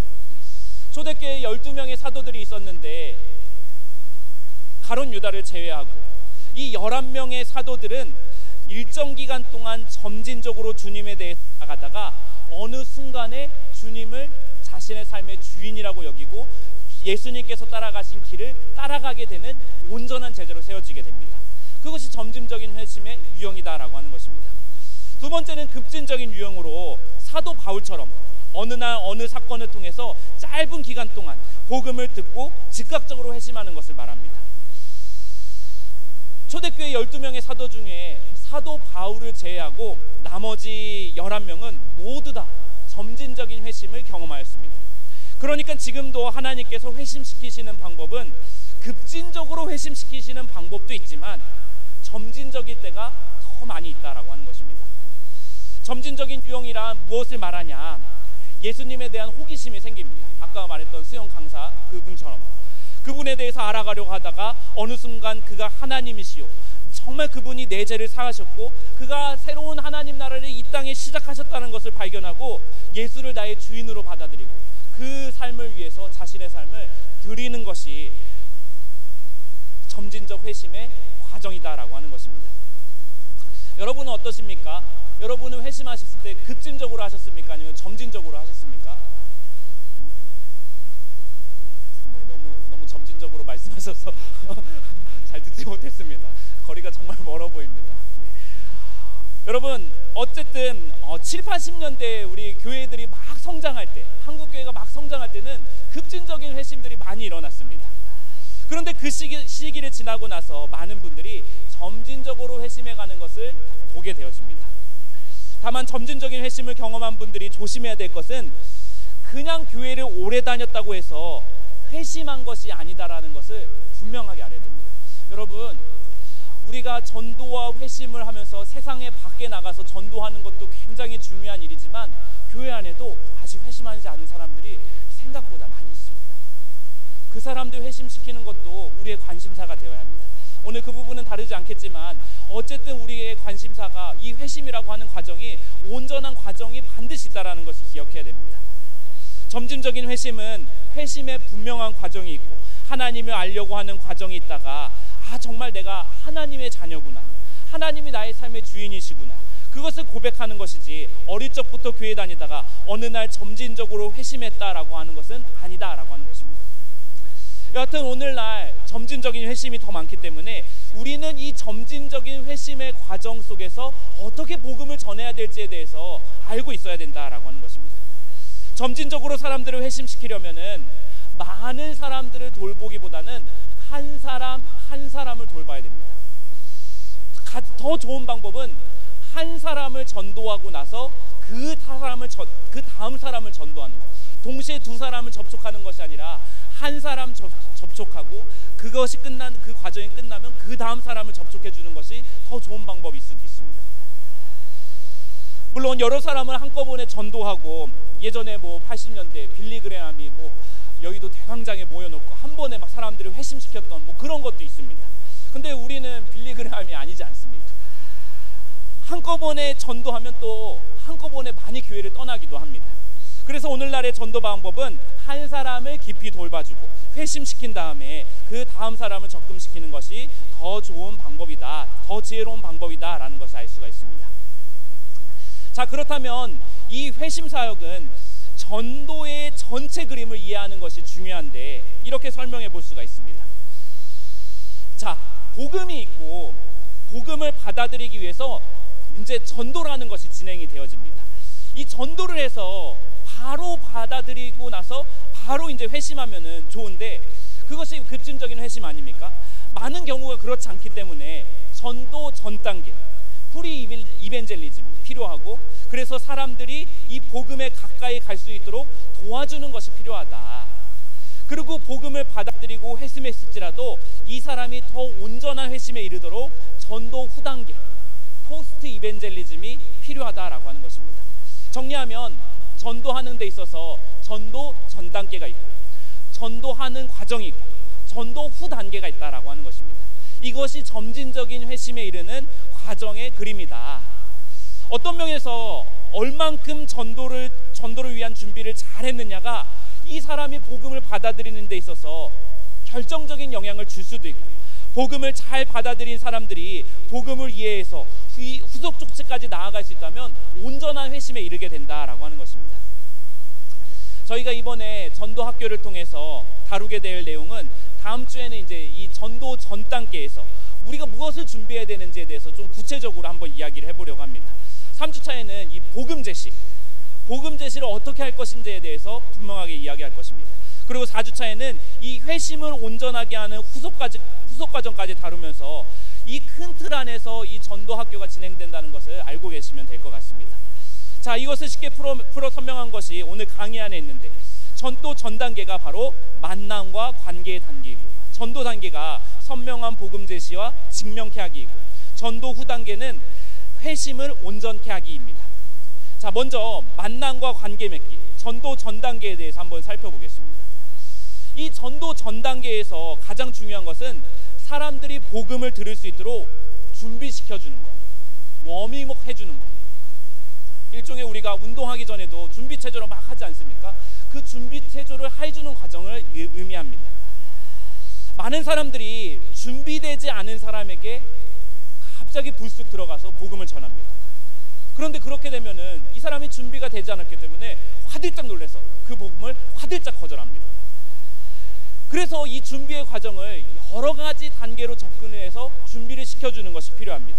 초대교회에 12명의 사도들이 있었는데 가룟 유다를 제외하고 이 11명의 사도들은 일정 기간 동안 점진적으로 주님에 대해 나가다가 어느 순간에 주님을 자신의 삶의 주인이라고 여기고 예수님께서 따라가신 길을 따라가게 되는 온전한 제자로 세워지게 됩니다. 그것이 점진적인 회심의 유형이다라고 하는 것입니다. 두 번째는 급진적인 유형으로 사도 바울처럼 어느 날 어느 사건을 통해서 짧은 기간 동안 복음을 듣고 즉각적으로 회심하는 것을 말합니다. 초대교회 12명의 사도 중에 사도 바울을 제외하고 나머지 11명은 모두 다 점진적인 회심을 경험하였습니다. 그러니까 지금도 하나님께서 회심시키시는 방법은 급진적으로 회심시키시는 방법도 있지만 점진적일 때가 더 많이 있다라고 하는 것입니다. 점진적인 유형이란 무엇을 말하냐? 예수님에 대한 호기심이 생깁니다. 아까 말했던 수영 강사 그분처럼 그분에 대해서 알아가려고 하다가 어느 순간 그가 하나님이시오, 정말 그분이 내 죄를 사하셨고 그가 새로운 하나님 나라를 이 땅에 시작하셨다는 것을 발견하고 예수를 나의 주인으로 받아들이고 그 삶을 위해서 자신의 삶을 드리는 것이 점진적 회심의 과정이다라고 하는 것입니다. 여러분은 어떠십니까? 여러분은 회심하셨을 때 급진적으로 하셨습니까? 아니면 점진적으로 하셨습니까? 너무 점진적으로 말씀하셔서 잘 듣지 못했습니다. 거리가 정말 멀어 보입니다. 여러분, 어쨌든 7, 80년대에 우리 교회들이 막 성장할 때, 한국 교회가 막 성장할 때는 급진적인 회심들이 많이 일어났습니다. 그런데 그 시기를 지나고 나서 많은 분들이 점진적으로 회심해가는 것을 보게 되어집니다. 다만 점진적인 회심을 경험한 분들이 조심해야 될 것은 그냥 교회를 오래 다녔다고 해서 회심한 것이 아니다라는 것을 분명하게 알아야 됩니다. 여러분, 우리가 전도와 회심을 하면서 세상에 밖에 나가서 전도하는 것도 굉장히 중요한 일이지만 교회 안에도 아직 회심하지 않은 사람들이 생각보다 많이 있습니다. 그 사람들 회심시키는 것도 우리의 관심사가 되어야 합니다. 오늘 그 부분은 다르지 않겠지만 어쨌든 우리의 관심사가 이 회심이라고 하는 과정이 온전한 과정이 반드시 있다는 것을 기억해야 됩니다. 점진적인 회심은 회심의 분명한 과정이 있고 하나님을 알려고 하는 과정이 있다가 정말 내가 하나님의 자녀구나, 하나님이 나의 삶의 주인이시구나, 그것을 고백하는 것이지 어릴 적부터 교회 다니다가 어느 날 점진적으로 회심했다라고 하는 것은 아니다라고 하는 것입니다. 여하튼 오늘날 점진적인 회심이 더 많기 때문에 우리는 이 점진적인 회심의 과정 속에서 어떻게 복음을 전해야 될지에 대해서 알고 있어야 된다라고 하는 것입니다. 점진적으로 사람들을 회심시키려면은 많은 사람들을 돌보기보다는 한 사람 한 사람을 돌봐야 됩니다. 더 좋은 방법은 한 사람을 전도하고 나서 그 다음 사람을 전도하는 것. 동시에 두 사람을 접촉하는 것이 아니라 한 사람 접촉하고 그것이 그 과정이 끝나면 그 다음 사람을 접촉해 주는 것이 더 좋은 방법이 있습니다. 물론 여러 사람을 한꺼번에 전도하고 예전에 80년대 빌리 그레함이 여의도 대광장에 모여놓고 한 번에 막 사람들을 회심시켰던 그런 것도 있습니다. 근데 우리는 빌리 그레함이 아니지 않습니까? 한꺼번에 전도하면 또 한꺼번에 많이 교회를 떠나기도 합니다. 그래서 오늘날의 전도 방법은 한 사람을 깊이 돌봐주고 회심시킨 다음에 그 다음 사람을 적금시키는 것이 더 좋은 방법이다, 더 지혜로운 방법이다 라는 것을 알 수가 있습니다. 자, 그렇다면 이 회심 사역은 전도의 전체 그림을 이해하는 것이 중요한데 이렇게 설명해 볼 수가 있습니다. 자, 복음이 있고 복음을 받아들이기 위해서 이제 전도라는 것이 진행이 되어집니다. 이 전도를 해서 바로 받아들이고 나서 바로 이제 회심하면은 좋은데 그것이 급진적인 회심 아닙니까? 많은 경우가 그렇지 않기 때문에 전도 전 단계 프리 이벤젤리즘이 필요하고, 그래서 사람들이 이 복음에 가까이 갈 수 있도록 도와주는 것이 필요하다. 그리고 복음을 받아들이고 회심했을지라도 이 사람이 더 온전한 회심에 이르도록 전도 후 단계 포스트 이벤젤리즘이 필요하다라고 하는 것입니다. 정리하면 전도하는 데 있어서 전도 전 단계가 있고 전도하는 과정이 있고 전도 후 단계가 있다라고 하는 것입니다. 이것이 점진적인 회심에 이르는 과정의 그림이다. 어떤 면에서 얼만큼 전도를 위한 준비를 잘했느냐가 이 사람이 복음을 받아들이는 데 있어서 결정적인 영향을 줄 수도 있고, 복음을 잘 받아들인 사람들이 복음을 이해해서 후속 쪽지까지 나아갈 수 있다면 온전한 회심에 이르게 된다라고 하는 것입니다. 저희가 이번에 전도 학교를 통해서 다루게 될 내용은 다음 주에는 이제 이 전도 전 단계에서 우리가 무엇을 준비해야 되는지에 대해서 좀 구체적으로 한번 이야기를 해보려고 합니다. 3주차에는 이 복음 제시를 어떻게 할 것인지에 대해서 분명하게 이야기할 것입니다. 그리고 4주차에는 이 회심을 온전하게 하는 후속 과정까지 다루면서 이 큰 틀 안에서 이 전도 학교가 진행된다는 것을 알고 계시면 될 것 같습니다. 자, 이것을 쉽게 풀어 설명한 것이 오늘 강의 안에 있는데, 전도 전 단계가 바로 만남과 관계의 단계이고, 전도 단계가 선명한 복음 제시와 직명케 하기이고, 전도 후 단계는 회심을 온전케 하기입니다. 자, 먼저 만남과 관계 맺기, 전도 전 단계에 대해서 한번 살펴보겠습니다. 이 전도 전 단계에서 가장 중요한 것은 사람들이 복음을 들을 수 있도록 준비시켜주는 것, 워밍업 해주는 것. 일종의 우리가 운동하기 전에도 준비체조를 막 하지 않습니까? 그 준비체조를 해주는 과정을 의미합니다. 많은 사람들이 준비되지 않은 사람에게 갑자기 불쑥 들어가서 복음을 전합니다. 그런데 그렇게 되면은 이 사람이 준비가 되지 않았기 때문에 화들짝 놀라서 그 복음을 화들짝 거절합니다. 그래서 이 준비의 과정을 여러 가지 단계로 접근을 해서 준비를 시켜주는 것이 필요합니다.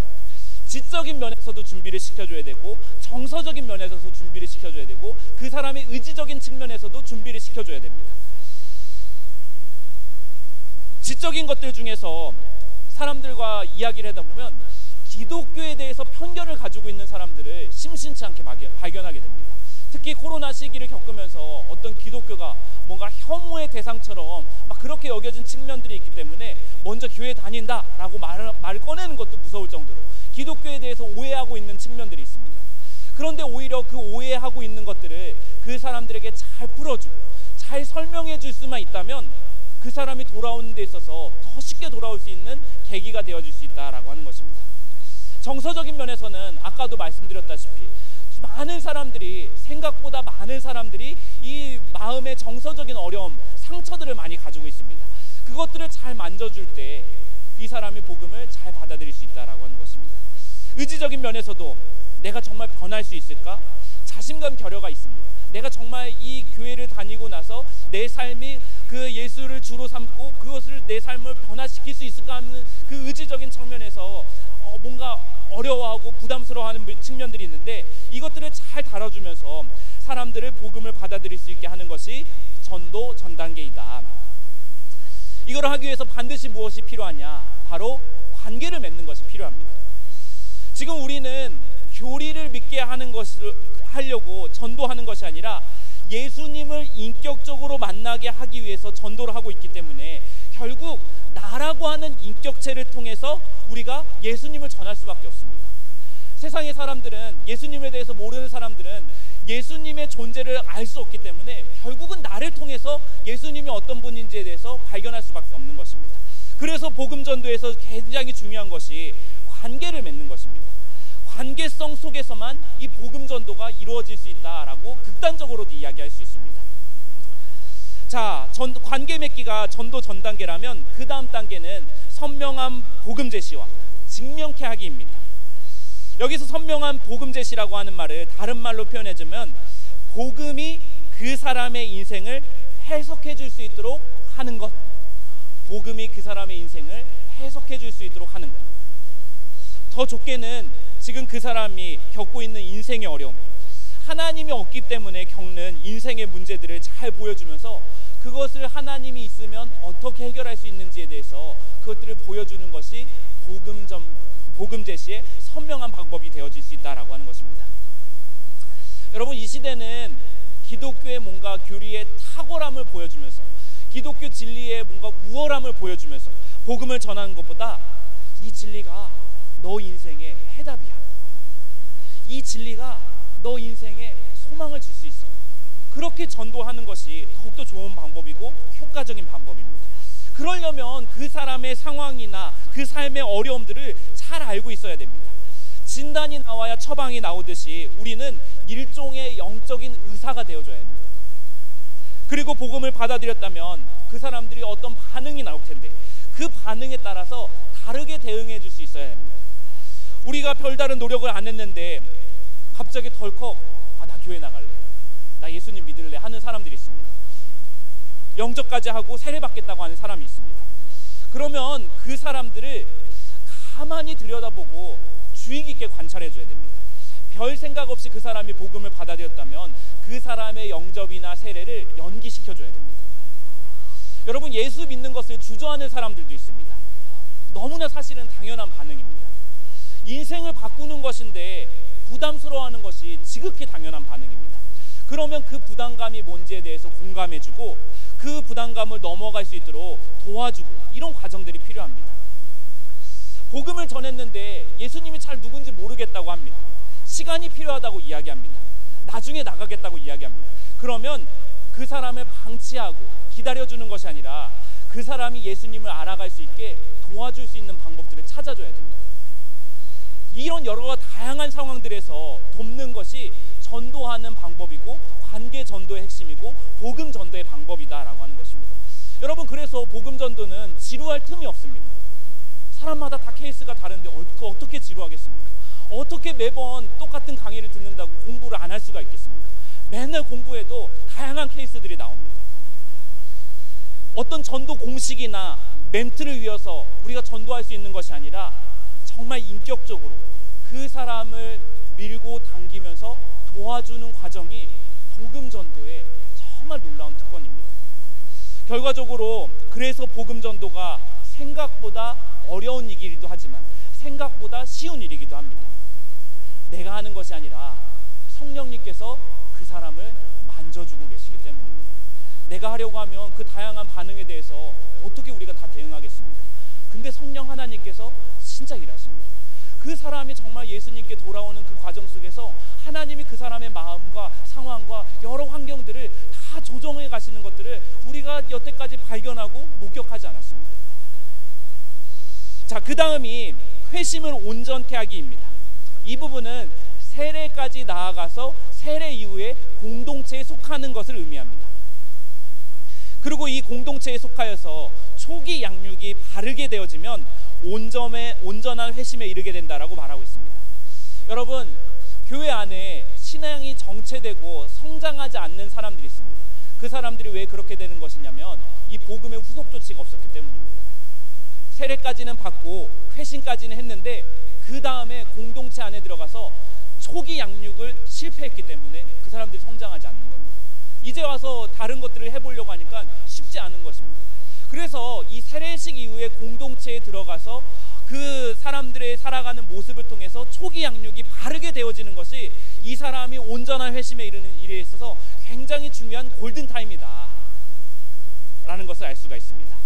지적인 면에서도 준비를 시켜줘야 되고, 정서적인 면에서도 준비를 시켜줘야 되고, 그 사람의 의지적인 측면에서도 준비를 시켜줘야 됩니다. 지적인 것들 중에서 사람들과 이야기를 하다 보면 기독교에 대해서 편견을 가지고 있는 사람들을 심심치 않게 발견하게 됩니다. 특히 코로나 시기를 겪으면서 어떤 기독교가 뭔가 혐오의 대상처럼 막 그렇게 여겨진 측면들이 있기 때문에 먼저 교회 다닌다라고 말을 꺼내는 것도 무서울 정도로 기독교에 대해서 오해하고 있는 측면들이 있습니다. 그런데 오히려 그 오해하고 있는 것들을 그 사람들에게 잘 풀어주고 잘 설명해 줄 수만 있다면 그 사람이 돌아오는 데 있어서 더 쉽게 돌아올 수 있는 계기가 되어줄 수 있다라고 하는 것입니다. 정서적인 면에서는 아까도 말씀드렸다시피 생각보다 많은 사람들이 이 마음의 정서적인 어려움, 상처들을 많이 가지고 있습니다. 그것들을 잘 만져줄 때 이 사람이 복음을 잘 받아들일 수 있다라고 하는 것입니다. 의지적인 면에서도 내가 정말 변할 수 있을까? 자신감 결여가 있습니다. 내가 정말 이 교회를 다니고 나서 내 삶이 그 예수를 주로 삼고 그것을 내 삶을 변화시킬 수 있을까 하는 그 의지적인 측면에서 뭔가 어려워하고 부담스러워하는 측면들이 있는데, 이것들을 잘 다뤄주면서 사람들을 복음을 받아들일 수 있게 하는 것이 전도 전 단계이다. 이걸 하기 위해서 반드시 무엇이 필요하냐? 바로 관계를 맺는 것이 필요합니다. 지금 우리는 교리를 믿게 하는 것을 하려고 전도하는 것이 아니라 예수님을 인격적으로 만나게 하기 위해서 전도를 하고 있기 때문에 결국 나라고 하는 인격체를 통해서 우리가 예수님을 전할 수밖에 없습니다. 세상의 사람들은, 예수님에 대해서 모르는 사람들은 예수님의 존재를 알 수 없기 때문에 결국은 나를 통해서 예수님이 어떤 분인지에 대해서 발견할 수밖에 없는 것입니다. 그래서 복음 전도에서 굉장히 중요한 것이 관계를 맺는 것입니다. 관계성 속에서만 이 복음 전도가 이루어질 수 있다라고 극단적으로도 이야기할 수 있습니다. 자, 관계 맺기가 전도 전 단계라면 그 다음 단계는 선명한 복음 제시와 증명케 하기입니다. 여기서 선명한 복음 제시라고 하는 말을 다른 말로 표현해주면 복음이 그 사람의 인생을 해석해 줄 수 있도록 하는 것. 복음이 그 사람의 인생을 해석해 줄 수 있도록 하는 것. 더 좋게는 지금 그 사람이 겪고 있는 인생의 어려움, 하나님이 없기 때문에 겪는 인생의 문제들을 잘 보여주면서 그것을 하나님이 있으면 어떻게 해결할 수 있는지에 대해서 그것들을 보여주는 것이 복음 제시의 선명한 방법이 되어질 수 있다라고 하는 것입니다. 여러분, 이 시대는 기독교의 뭔가 교리의 탁월함을 보여주면서 기독교 진리의 뭔가 우월함을 보여주면서 복음을 전하는 것보다 이 진리가 너 인생의 해답이야, 이 진리가 너 인생에 소망을 줄 수 있어, 그렇게 전도하는 것이 더욱더 좋은 방법이고 효과적인 방법입니다. 그러려면 그 사람의 상황이나 그 삶의 어려움들을 잘 알고 있어야 됩니다. 진단이 나와야 처방이 나오듯이 우리는 일종의 영적인 의사가 되어줘야 합니다. 그리고 복음을 받아들였다면 그 사람들이 어떤 반응이 나올 텐데 그 반응에 따라서 다르게 대응해 줄 수 있어야 합니다. 우리가 별다른 노력을 안 했는데 갑자기 덜컥 나 교회 나갈래, 나 예수님 믿을래 하는 사람들이 있습니다. 영접까지 하고 세례받겠다고 하는 사람이 있습니다. 그러면 그 사람들을 가만히 들여다보고 주의 깊게 관찰해 줘야 됩니다. 별 생각 없이 그 사람이 복음을 받아들였다면 그 사람의 영접이나 세례를 연기시켜 줘야 됩니다. 여러분, 예수 믿는 것을 주저하는 사람들도 있습니다. 너무나 사실은 당연한 반응입니다. 인생을 바꾸는 것인데 부담스러워하는 것이 지극히 당연한 반응입니다. 그러면 그 부담감이 뭔지에 대해서 공감해주고 그 부담감을 넘어갈 수 있도록 도와주고, 이런 과정들이 필요합니다. 복음을 전했는데 예수님이 잘 누군지 모르겠다고 합니다. 시간이 필요하다고 이야기합니다. 나중에 나가겠다고 이야기합니다. 그러면 그 사람을 방치하고 기다려주는 것이 아니라 그 사람이 예수님을 알아갈 수 있게 도와줄 수 있는 방법들을 찾아줘야 됩니다. 이런 여러 다양한 상황들에서 돕는 것이 전도하는 방법이고 관계 전도의 핵심이고 복음 전도의 방법이다라고 하는 것입니다. 여러분, 그래서 복음 전도는 지루할 틈이 없습니다. 사람마다 다 케이스가 다른데 어떻게 지루하겠습니까? 어떻게 매번 똑같은 강의를 듣는다고 공부를 안 할 수가 있겠습니까? 맨날 공부해도 다양한 케이스들이 나옵니다. 어떤 전도 공식이나 멘트를 위해서 우리가 전도할 수 있는 것이 아니라 정말 인격적으로 그 사람을 밀고 당기면서 도와주는 과정이 복음 전도의 정말 놀라운 특권입니다. 결과적으로 그래서 복음 전도가 생각보다 어려운 일이기도 하지만 생각보다 쉬운 일이기도 합니다. 내가 하는 것이 아니라 성령님께서 그 사람을 만져주고 계시기 때문입니다. 내가 하려고 하면 그 다양한 반응에 대해서 어떻게 우리가 다 대응하겠습니까? 근데 성령 하나님께서 진짜 일하십니다. 그 사람이 정말 예수님께 돌아오는 그 과정 속에서 하나님이 그 사람의 마음과 상황과 여러 환경들을 다 조정해 가시는 것들을 우리가 여태까지 발견하고 목격하지 않았습니다. 자, 그 다음이 회심을 온전케 하기입니다. 이 부분은 세례까지 나아가서 세례 이후에 공동체에 속하는 것을 의미합니다. 그리고 이 공동체에 속하여서 초기 양육이 바르게 되어지면 온전한 회심에 이르게 된다라고 말하고 있습니다. 여러분, 교회 안에 신앙이 정체되고 성장하지 않는 사람들이 있습니다. 그 사람들이 왜 그렇게 되는 것이냐면 이 복음의 후속 조치가 없었기 때문입니다. 세례까지는 받고 회심까지는 했는데 그 다음에 공동체 안에 들어가서 초기 양육을 실패했기 때문에 그 사람들이 성장하지 않는 겁니다. 이제 와서 다른 것들을 해보려고 하니까 쉽지 않은 것입니다. 그래서 이 세례식 이후에 공동체에 들어가서 그 사람들의 살아가는 모습을 통해서 초기 양육이 바르게 되어지는 것이 이 사람이 온전한 회심에 이르는 일에 있어서 굉장히 중요한 골든타임이다 라는 것을 알 수가 있습니다.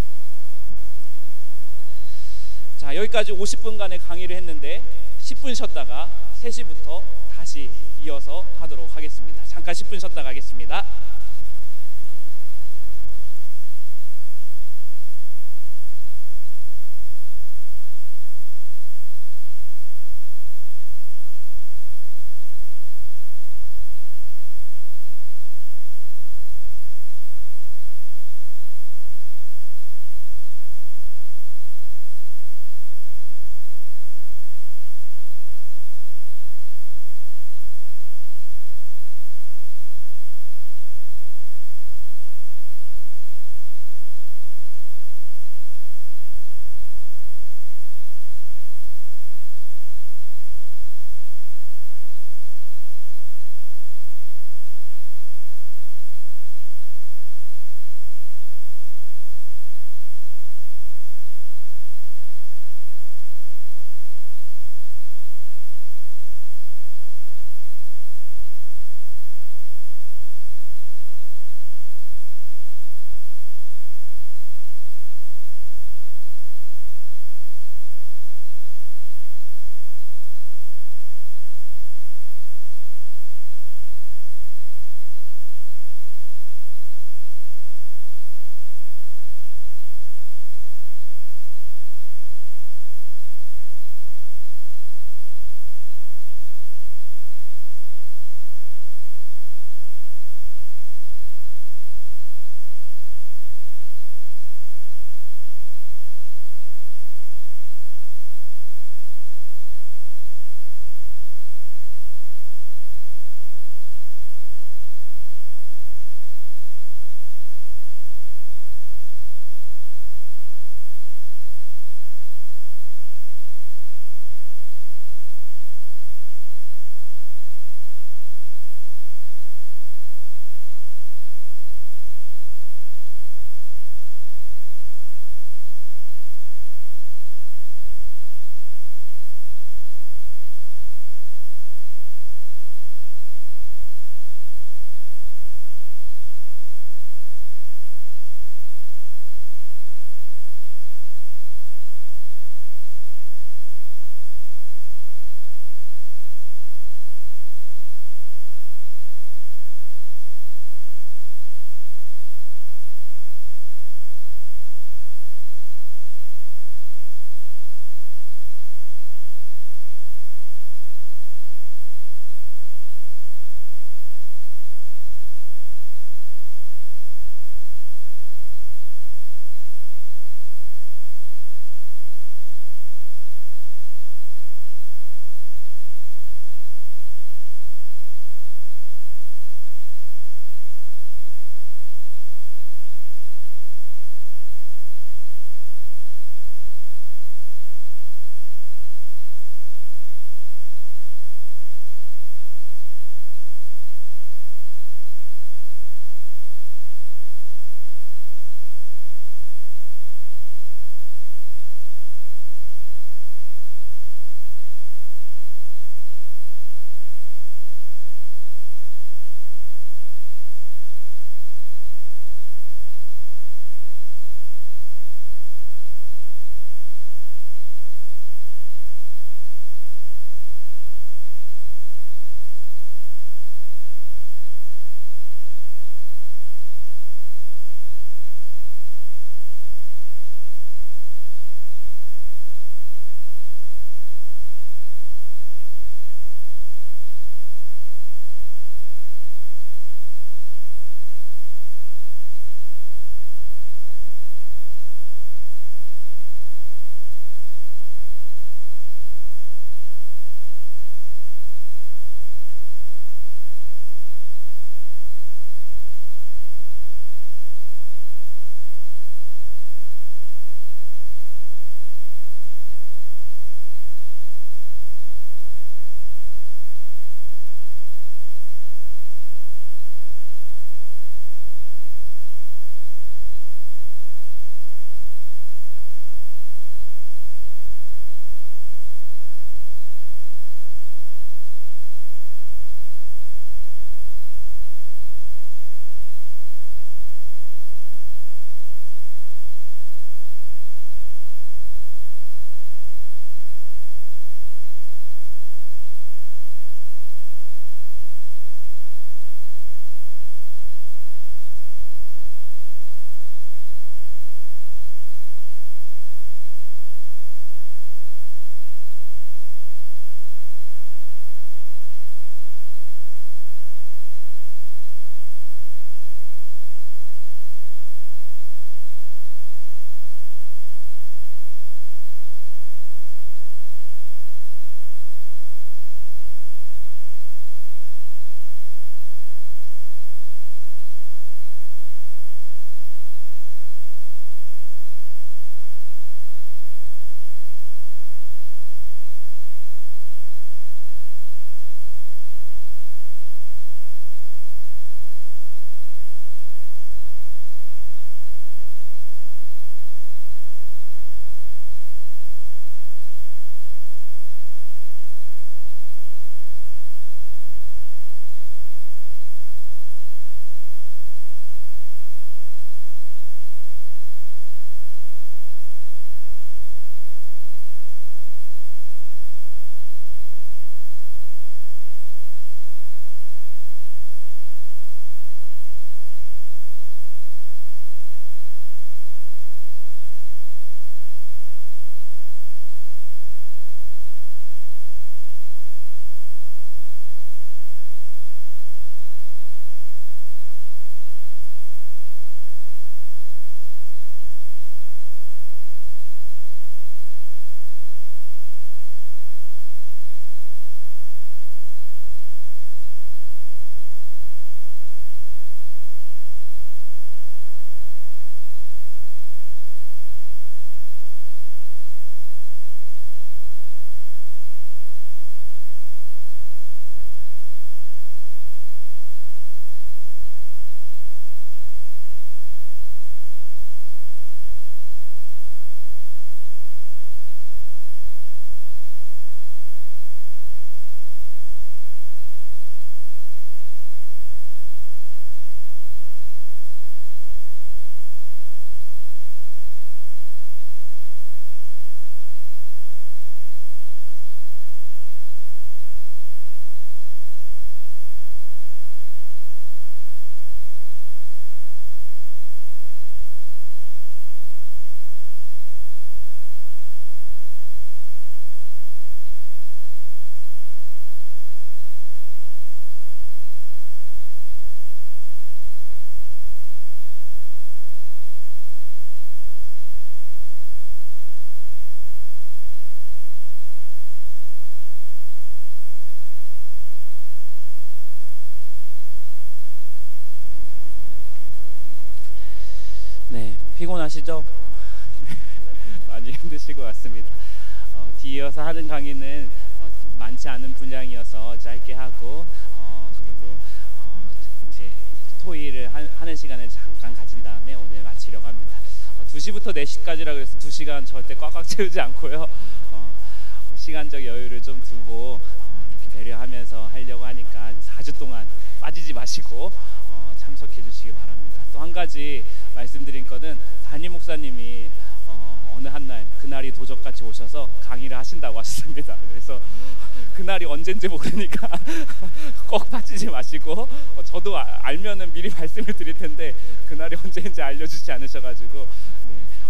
자, 여기까지 50분간의 강의를 했는데 10분 쉬었다가 3시부터 다시 이어서 하도록 하겠습니다. 잠깐 10분 쉬었다가 하겠습니다. 피곤하시죠? 많이 힘드실 것 같습니다. 뒤이어서 하는 강의는 많지 않은 분량이어서 짧게 하고 그리고 이제 토의를 하는 시간을 잠깐 가진 다음에 오늘 마치려고 합니다. 2시부터 4시까지라 그래서 2시간 절대 꽉꽉 채우지 않고요. 시간적 여유를 좀 두고 이렇게 배려하면서 하려고 하니까 4주 동안 빠지지 마시고 참석해 주시기 바랍니다. 또 한 가지 말씀드린 거는 담임 목사님이 어느 한날 그날이 도적같이 오셔서 강의를 하신다고 하셨습니다. 그래서 그날이 언젠지 모르니까 꼭 빠지지 마시고 저도 알면은 미리 말씀을 드릴 텐데 그날이 언제인지 알려주지 않으셔가지고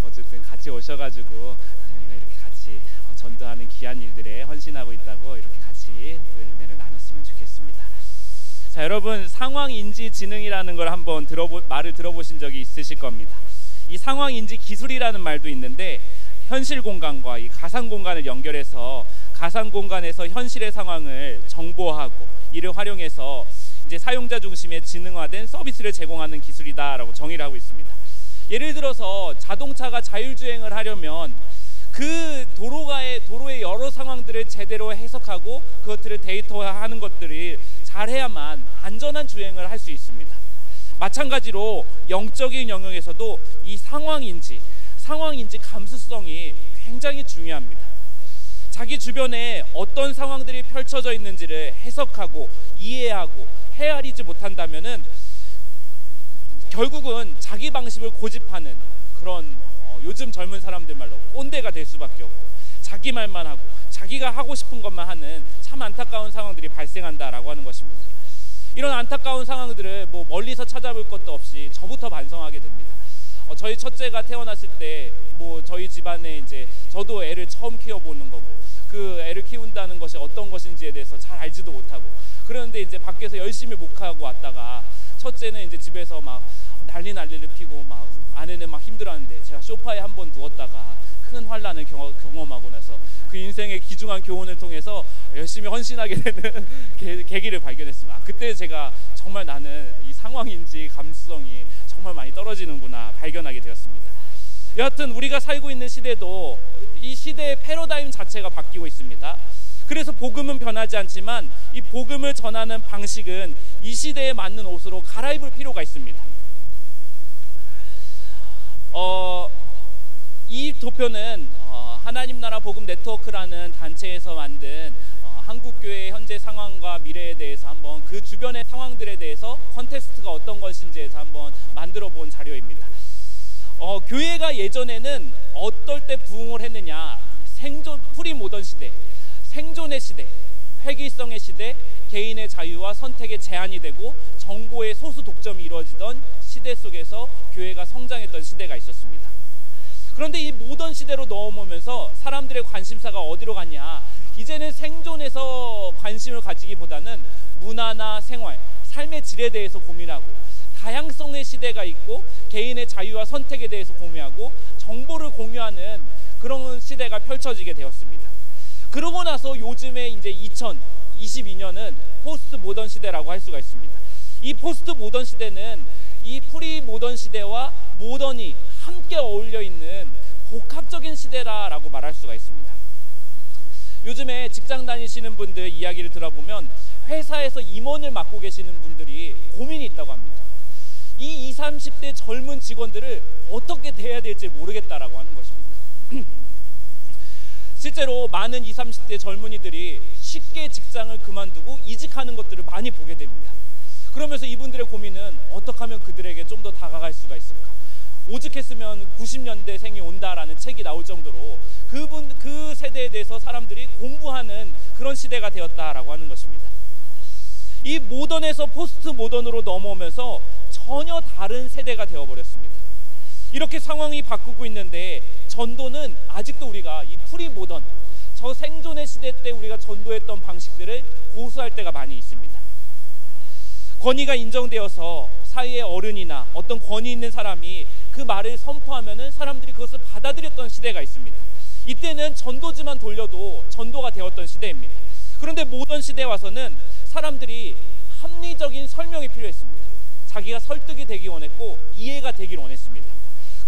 어쨌든 같이 오셔가지고 저희가 이렇게 같이 전도하는 귀한 일들에 헌신하고 있다고 이렇게 같이 은혜를 나눴으면 좋겠습니다. 자, 여러분 상황인지 지능이라는 걸 한번 말을 들어보신 적이 있으실 겁니다. 이 상황인지 기술이라는 말도 있는데 현실 공간과 이 가상 공간을 연결해서 가상 공간에서 현실의 상황을 정보하고 이를 활용해서 이제 사용자 중심의 지능화된 서비스를 제공하는 기술이다라고 정의를 하고 있습니다. 예를 들어서 자동차가 자율주행을 하려면 그 도로의 여러 상황들을 제대로 해석하고 그것들을 데이터화하는 것들이 잘해야만 안전한 주행을 할 수 있습니다. 마찬가지로 영적인 영역에서도 이 상황인지 감수성이 굉장히 중요합니다. 자기 주변에 어떤 상황들이 펼쳐져 있는지를 해석하고 이해하고 헤아리지 못한다면은 결국은 자기 방식을 고집하는 그런 요즘 젊은 사람들 말로 꼰대가 될 수밖에 없고 자기 말만 하고 자기가 하고 싶은 것만 하는 참 안타까운 상황들이 발생한다라고 하는 것입니다. 이런 안타까운 상황들을 멀리서 찾아볼 것도 없이 저부터 반성하게 됩니다. 저희 첫째가 태어났을 때 저희 집안에 이제 저도 애를 처음 키워보는 거고 그 애를 키운다는 것이 어떤 것인지에 대해서 잘 알지도 못하고 그런데 이제 밖에서 열심히 목하고 왔다가 첫째는 이제 집에서 막 난리를 피고 막 아내는 막 힘들어하는데 제가 소파에 한번 누웠다가 큰 환란을 경험하고 나서 그 인생의 귀중한 교훈을 통해서 열심히 헌신하게 되는 계기를 발견했습니다. 그때 제가 정말 나는 이 상황인지 감수성이 정말 많이 떨어지는구나 발견하게 되었습니다. 여하튼 우리가 살고 있는 시대도 이 시대의 패러다임 자체가 바뀌고 있습니다. 그래서 복음은 변하지 않지만 이 복음을 전하는 방식은 이 시대에 맞는 옷으로 갈아입을 필요가 있습니다. 이 도표는 하나님 나라 복음 네트워크라는 단체에서 만든 한국교회의 현재 상황과 미래에 대해서 한번 그 주변의 상황들에 대해서 컨텍스트가 어떤 것인지에서 한번 만들어 본 자료입니다. 교회가 예전에는 어떨 때 부흥을 했느냐, 프리모던 시대, 생존의 시대, 회귀성의 시대, 개인의 자유와 선택의 제한이 되고 정보의 소수 독점이 이루어지던 시대 속에서 교회가 성장했던 시대가 있었습니다. 그런데 이 모던 시대로 넘어오면서 사람들의 관심사가 어디로 갔냐, 이제는 생존에서 관심을 가지기보다는 문화나 생활, 삶의 질에 대해서 고민하고 다양성의 시대가 있고 개인의 자유와 선택에 대해서 고민하고 정보를 공유하는 그런 시대가 펼쳐지게 되었습니다. 그러고 나서 요즘에 이제 2022년은 포스트 모던 시대라고 할 수가 있습니다. 이 포스트 모던 시대는 이 프리 모던 시대와 모던이 함께 어울려 있는 복합적인 시대라고 말할 수가 있습니다. 요즘에 직장 다니시는 분들 이야기를 들어보면 회사에서 임원을 맡고 계시는 분들이 고민이 있다고 합니다. 이 20, 30대 젊은 직원들을 어떻게 대해야 될지 모르겠다라고 하는 것입니다. 실제로 많은 20, 30대 젊은이들이 쉽게 직장을 그만두고 이직하는 것들을 많이 보게 됩니다. 그러면서 이분들의 고민은 어떻게 하면 그들에게 좀 더 다가갈 수가 있을까? 오직했으면 90년대생이 온다라는 책이 나올 정도로 그 세대에 대해서 사람들이 공부하는 그런 시대가 되었다라고 하는 것입니다. 이 모던에서 포스트 모던으로 넘어오면서 전혀 다른 세대가 되어버렸습니다. 이렇게 상황이 바꾸고 있는데 전도는 아직도 우리가 이 프리 모던, 저 생존의 시대 때 우리가 전도했던 방식들을 고수할 때가 많이 있습니다. 권위가 인정되어서 사회의 어른이나 어떤 권위 있는 사람이 그 말을 선포하면은 사람들이 그것을 받아들였던 시대가 있습니다. 이때는 전도지만 돌려도 전도가 되었던 시대입니다. 그런데 모던 시대에 와서는 사람들이 합리적인 설명이 필요했습니다. 자기가 설득이 되기 원했고 이해가 되길 원했습니다.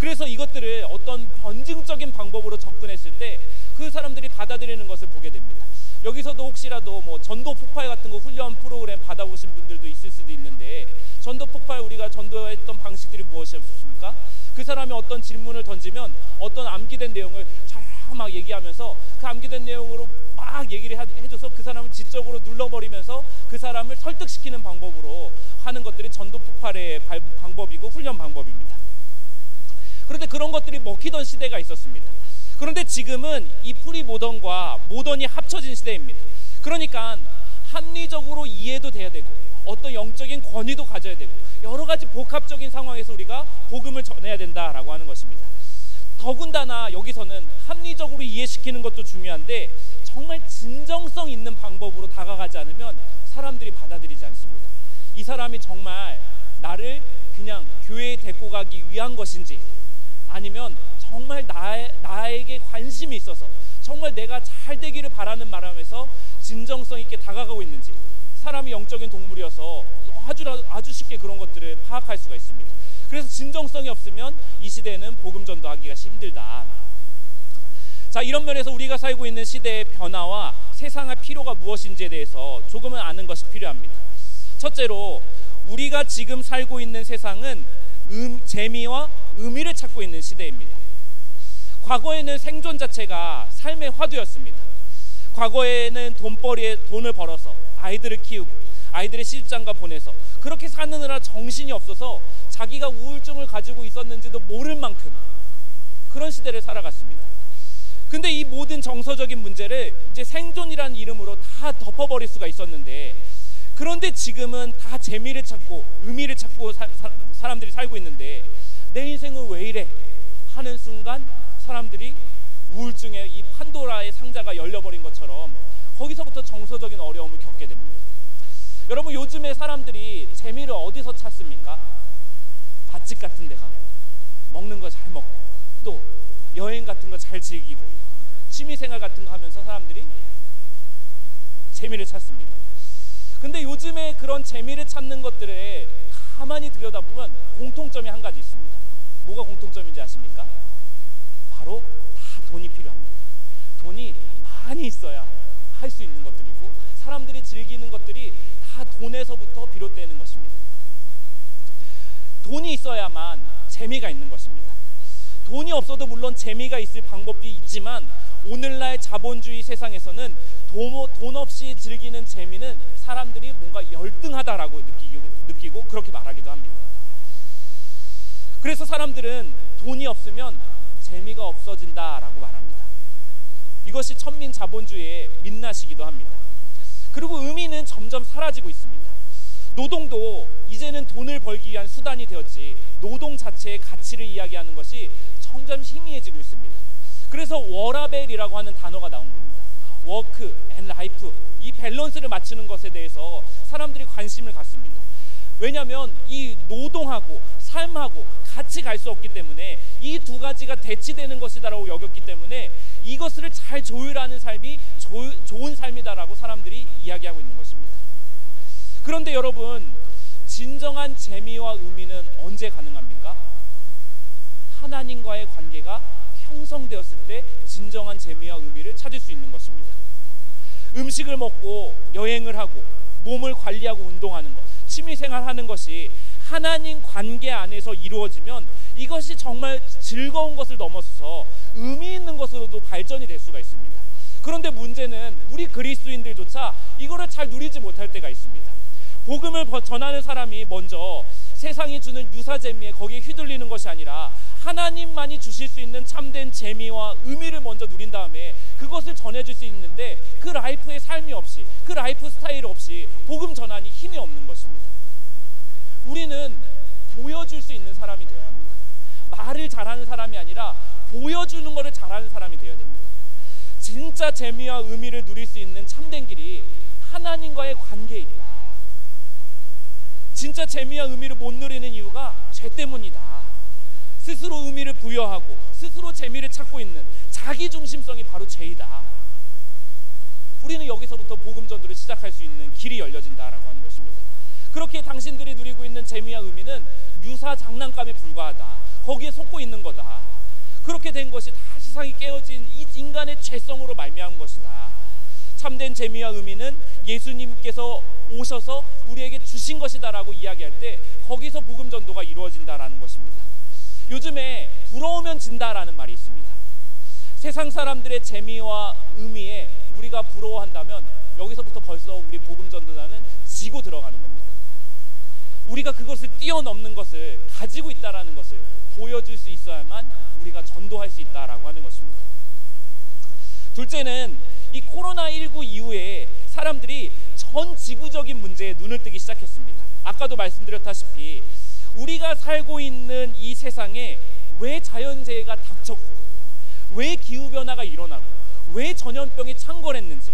그래서 이것들을 어떤 변증적인 방법으로 접근했을 때 그 사람들이 받아들이는 것을 보게 됩니다. 여기서도 혹시라도 뭐 전도 폭발 같은 거 훈련 프로그램 받아보신 분들도 있을 수도 있는데, 전도 폭발 우리가 전도했던 방식들이 무엇이었습니까? 그 사람이 어떤 질문을 던지면 어떤 암기된 내용을 막 얘기하면서 그 암기된 내용으로 막 얘기를 해줘서 그 사람을 지적으로 눌러버리면서 그 사람을 설득시키는 방법으로 하는 것들이 전도 폭발의 방법이고 훈련 방법입니다. 그런데 그런 것들이 먹히던 시대가 있었습니다. 그런데 지금은 이 프리모던과 모던이 합쳐진 시대입니다. 그러니까 합리적으로 이해도 돼야 되고 어떤 영적인 권위도 가져야 되고 여러 가지 복합적인 상황에서 우리가 복음을 전해야 된다라고 하는 것입니다. 더군다나 여기서는 합리적으로 이해시키는 것도 중요한데 정말 진정성 있는 방법으로 다가가지 않으면 사람들이 받아들이지 않습니다. 이 사람이 정말 나를 그냥 교회에 데리고 가기 위한 것인지, 아니면 정말 나에게 관심이 있어서 정말 내가 잘 되기를 바라는 마음에서 진정성 있게 다가가고 있는지, 사람이 영적인 동물이어서 아주 쉽게 그런 것들을 파악할 수가 있습니다. 그래서 진정성이 없으면 이 시대에는 복음 전도하기가 힘들다. 자, 이런 면에서 우리가 살고 있는 시대의 변화와 세상의 필요가 무엇인지에 대해서 조금은 아는 것이 필요합니다. 첫째로, 우리가 지금 살고 있는 세상은 재미와 의미를 찾고 있는 시대입니다. 과거에는 생존 자체가 삶의 화두였습니다. 과거에는 돈을 벌어서 아이들을 키우고 아이들의 시집장가 보내서 그렇게 사느라 정신이 없어서 자기가 우울증을 가지고 있었는지도 모를 만큼 그런 시대를 살아갔습니다. 근데 이 모든 정서적인 문제를 이제 생존이라는 이름으로 다 덮어버릴 수가 있었는데, 그런데 지금은 다 재미를 찾고 의미를 찾고 사람들이 살고 있는데, 내 인생은 왜 이래 하는 순간 사람들이 우울증의 이 판도라의 상자가 열려버린 것처럼 거기서부터 정서적인 어려움을 겪게 됩니다. 여러분, 요즘에 사람들이 재미를 어디서 찾습니까? 맛집 같은 데 가고 먹는 거 잘 먹고 또 여행 같은 거 잘 즐기고 취미생활 같은 거 하면서 사람들이 재미를 찾습니다. 근데 요즘에 그런 재미를 찾는 것들에 가만히 들여다보면 공통점이 한 가지 있습니다. 뭐가 공통점인지 아십니까? 바로 다 돈이 필요합니다. 돈이 많이 있어야 할 수 있는 것들이고 사람들이 즐기는 것들이 다 돈에서부터 비롯되는 것입니다. 돈이 있어야만 재미가 있는 것입니다. 돈이 없어도 물론 재미가 있을 방법도 있지만 오늘날 자본주의 세상에서는 돈 없이 즐기는 재미는 사람들이 뭔가 열등하다라고 느끼고 그렇게 말하기도 합니다. 그래서 사람들은 돈이 없으면 재미가 없어진다라고 말합니다. 이것이 천민 자본주의의 민낯이기도 합니다. 그리고 의미는 점점 사라지고 있습니다. 노동도 이제는 돈을 벌기 위한 수단이 되었지 노동 자체의 가치를 이야기하는 것이 점점 희미해지고 있습니다. 그래서 워라벨이라고 하는 단어가 나온 겁니다. 워크 앤 라이프, 이 밸런스를 맞추는 것에 대해서 사람들이 관심을 갖습니다. 왜냐하면 이 노동하고 삶하고 같이 갈 수 없기 때문에 이 두 가지가 대치되는 것이다라고 여겼기 때문에 이것을 잘 조율하는 삶이 좋은 삶이다라고 사람들이 이야기하고 있는 것입니다. 그런데 여러분, 진정한 재미와 의미는 언제 가능합니까? 하나님과의 관계가 형성되었을 때 진정한 재미와 의미를 찾을 수 있는 것입니다. 음식을 먹고 여행을 하고 몸을 관리하고 운동하는 것, 취미생활하는 것이 하나님 관계 안에서 이루어지면 이것이 정말 즐거운 것을 넘어서서 의미 있는 것으로도 발전이 될 수가 있습니다. 그런데 문제는 우리 그리스도인들조차 이거를 잘 누리지 못할 때가 있습니다. 복음을 전하는 사람이 먼저 세상이 주는 유사 재미에 거기에 휘둘리는 것이 아니라 하나님만이 주실 수 있는 참된 재미와 의미를 먼저 누린 다음에 그것을 전해줄 수 있는데 그 라이프의 삶이 없이, 그 라이프 스타일 없이 복음 전환이 힘이 없는 것입니다. 우리는 보여줄 수 있는 사람이 되어야 합니다. 말을 잘하는 사람이 아니라 보여주는 것을 잘하는 사람이 되어야 됩니다. 진짜 재미와 의미를 누릴 수 있는 참된 길이 하나님과의 관계이다. 진짜 재미와 의미를 못 누리는 이유가 죄 때문이다. 스스로 의미를 부여하고 스스로 재미를 찾고 있는 자기중심성이 바로 죄이다. 우리는 여기서부터 복음 전도를 시작할 수 있는 길이 열려진다라고 하는 것입니다. 그렇게 당신들이 누리고 있는 재미와 의미는 유사 장난감에 불과하다. 거기에 속고 있는 거다. 그렇게 된 것이 다 세상이 깨어진 이 인간의 죄성으로 말미암은 것이다. 참된 재미와 의미는 예수님께서 오셔서 우리에게 주신 것이다라고 이야기할 때 거기서 복음 전도가 이루어진다라는 것입니다. 요즘에 부러우면 진다라는 말이 있습니다. 세상 사람들의 재미와 의미에 우리가 부러워한다면 여기서부터 벌써 우리 복음 전도자는 지고 들어가는 겁니다. 우리가 그것을 뛰어넘는 것을 가지고 있다라는 것을 보여줄 수 있어야만 우리가 전도할 수 있다라고 하는 것입니다. 둘째는 이 코로나19 이후에 사람들이 전 지구적인 문제에 눈을 뜨기 시작했습니다. 아까도 말씀드렸다시피 우리가 살고 있는 이 세상에 왜 자연재해가 닥쳤고 왜 기후변화가 일어나고 왜 전염병이 창궐했는지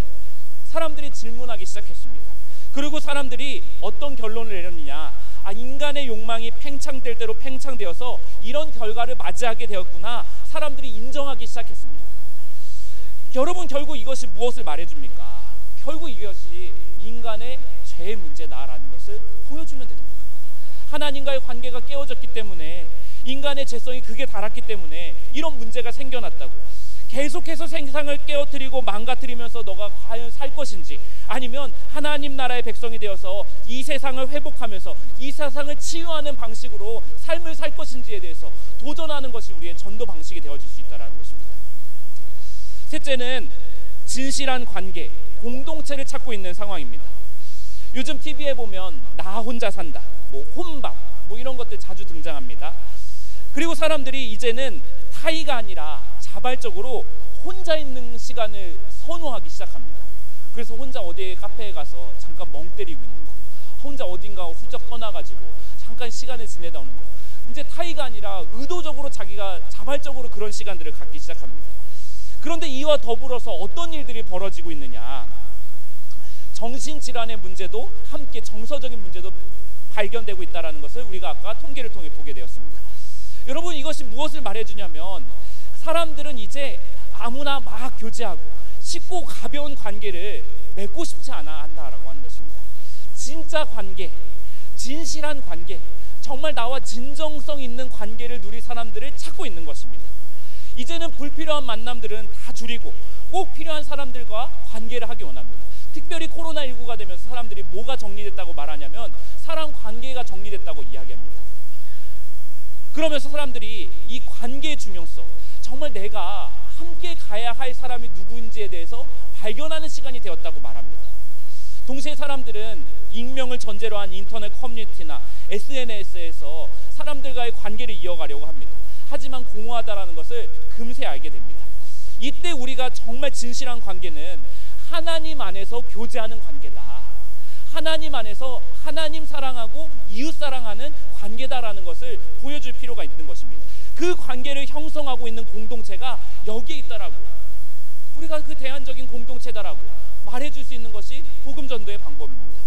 사람들이 질문하기 시작했습니다. 그리고 사람들이 어떤 결론을 내렸느냐, 인간의 욕망이 팽창될 대로 팽창되어서 이런 결과를 맞이하게 되었구나, 사람들이 인정하기 시작했습니다. 여러분, 결국 이것이 무엇을 말해줍니까? 결국 이것이 인간의 죄의 문제다라는 것을 보여주면 됩니다. 하나님과의 관계가 깨어졌기 때문에, 인간의 죄성이 극에 달았기 때문에 이런 문제가 생겨났다고. 계속해서 세상을 깨어뜨리고 망가뜨리면서 너가 과연 살 것인지, 아니면 하나님 나라의 백성이 되어서 이 세상을 회복하면서 이 세상을 치유하는 방식으로 삶을 살 것인지에 대해서 도전하는 것이 우리의 전도 방식이 되어질 수 있다는 것입니다. 셋째는 진실한 관계, 공동체를 찾고 있는 상황입니다. 요즘 TV에 보면 나 혼자 산다, 혼밥, 이런 것들 자주 등장합니다. 그리고 사람들이 이제는 타의가 아니라 자발적으로 혼자 있는 시간을 선호하기 시작합니다. 그래서 혼자 어디에 카페에 가서 잠깐 멍 때리고 있는 거, 혼자 어딘가 후적 떠나가지고 잠깐 시간을 지내다 오는 거, 이제 타의가 아니라 의도적으로 자기가 자발적으로 그런 시간들을 갖기 시작합니다. 그런데 이와 더불어서 어떤 일들이 벌어지고 있느냐, 정신질환의 문제도 함께 정서적인 문제도 발견되고 있다는 것을 우리가 아까 통계를 통해 보게 되었습니다. 여러분, 이것이 무엇을 말해주냐면 사람들은 이제 아무나 막 교제하고 쉽고 가벼운 관계를 맺고 싶지 않아 한다라고 하는 것입니다. 진짜 관계, 진실한 관계, 정말 나와 진정성 있는 관계를 누릴 사람들을 찾고 있는 것입니다. 이제는 불필요한 만남들은 다 줄이고 꼭 필요한 사람들과 관계를 하기 원합니다. 특별히 코로나19가 되면서 사람들이 뭐가 정리됐다고 말하냐면 사람 관계가 정리됐다고 이야기합니다. 그러면서 사람들이 이 관계의 중요성, 정말 내가 함께 가야 할 사람이 누구인지에 대해서 발견하는 시간이 되었다고 말합니다. 동시에 사람들은 익명을 전제로 한 인터넷 커뮤니티나 SNS에서 사람들과의 관계를 이어가려고 합니다. 하지만 공허하다라는 것을 금세 알게 됩니다. 이때 우리가 정말 진실한 관계는 하나님 안에서 교제하는 관계다, 하나님 안에서 하나님 사랑하고 이웃 사랑하는 관계다라는 것을 보여줄 필요가 있는 것입니다. 그 관계를 형성하고 있는 공동체가 여기에 있다라고, 우리가 그 대안적인 공동체다라고 말해줄 수 있는 것이 복음 전도의 방법입니다.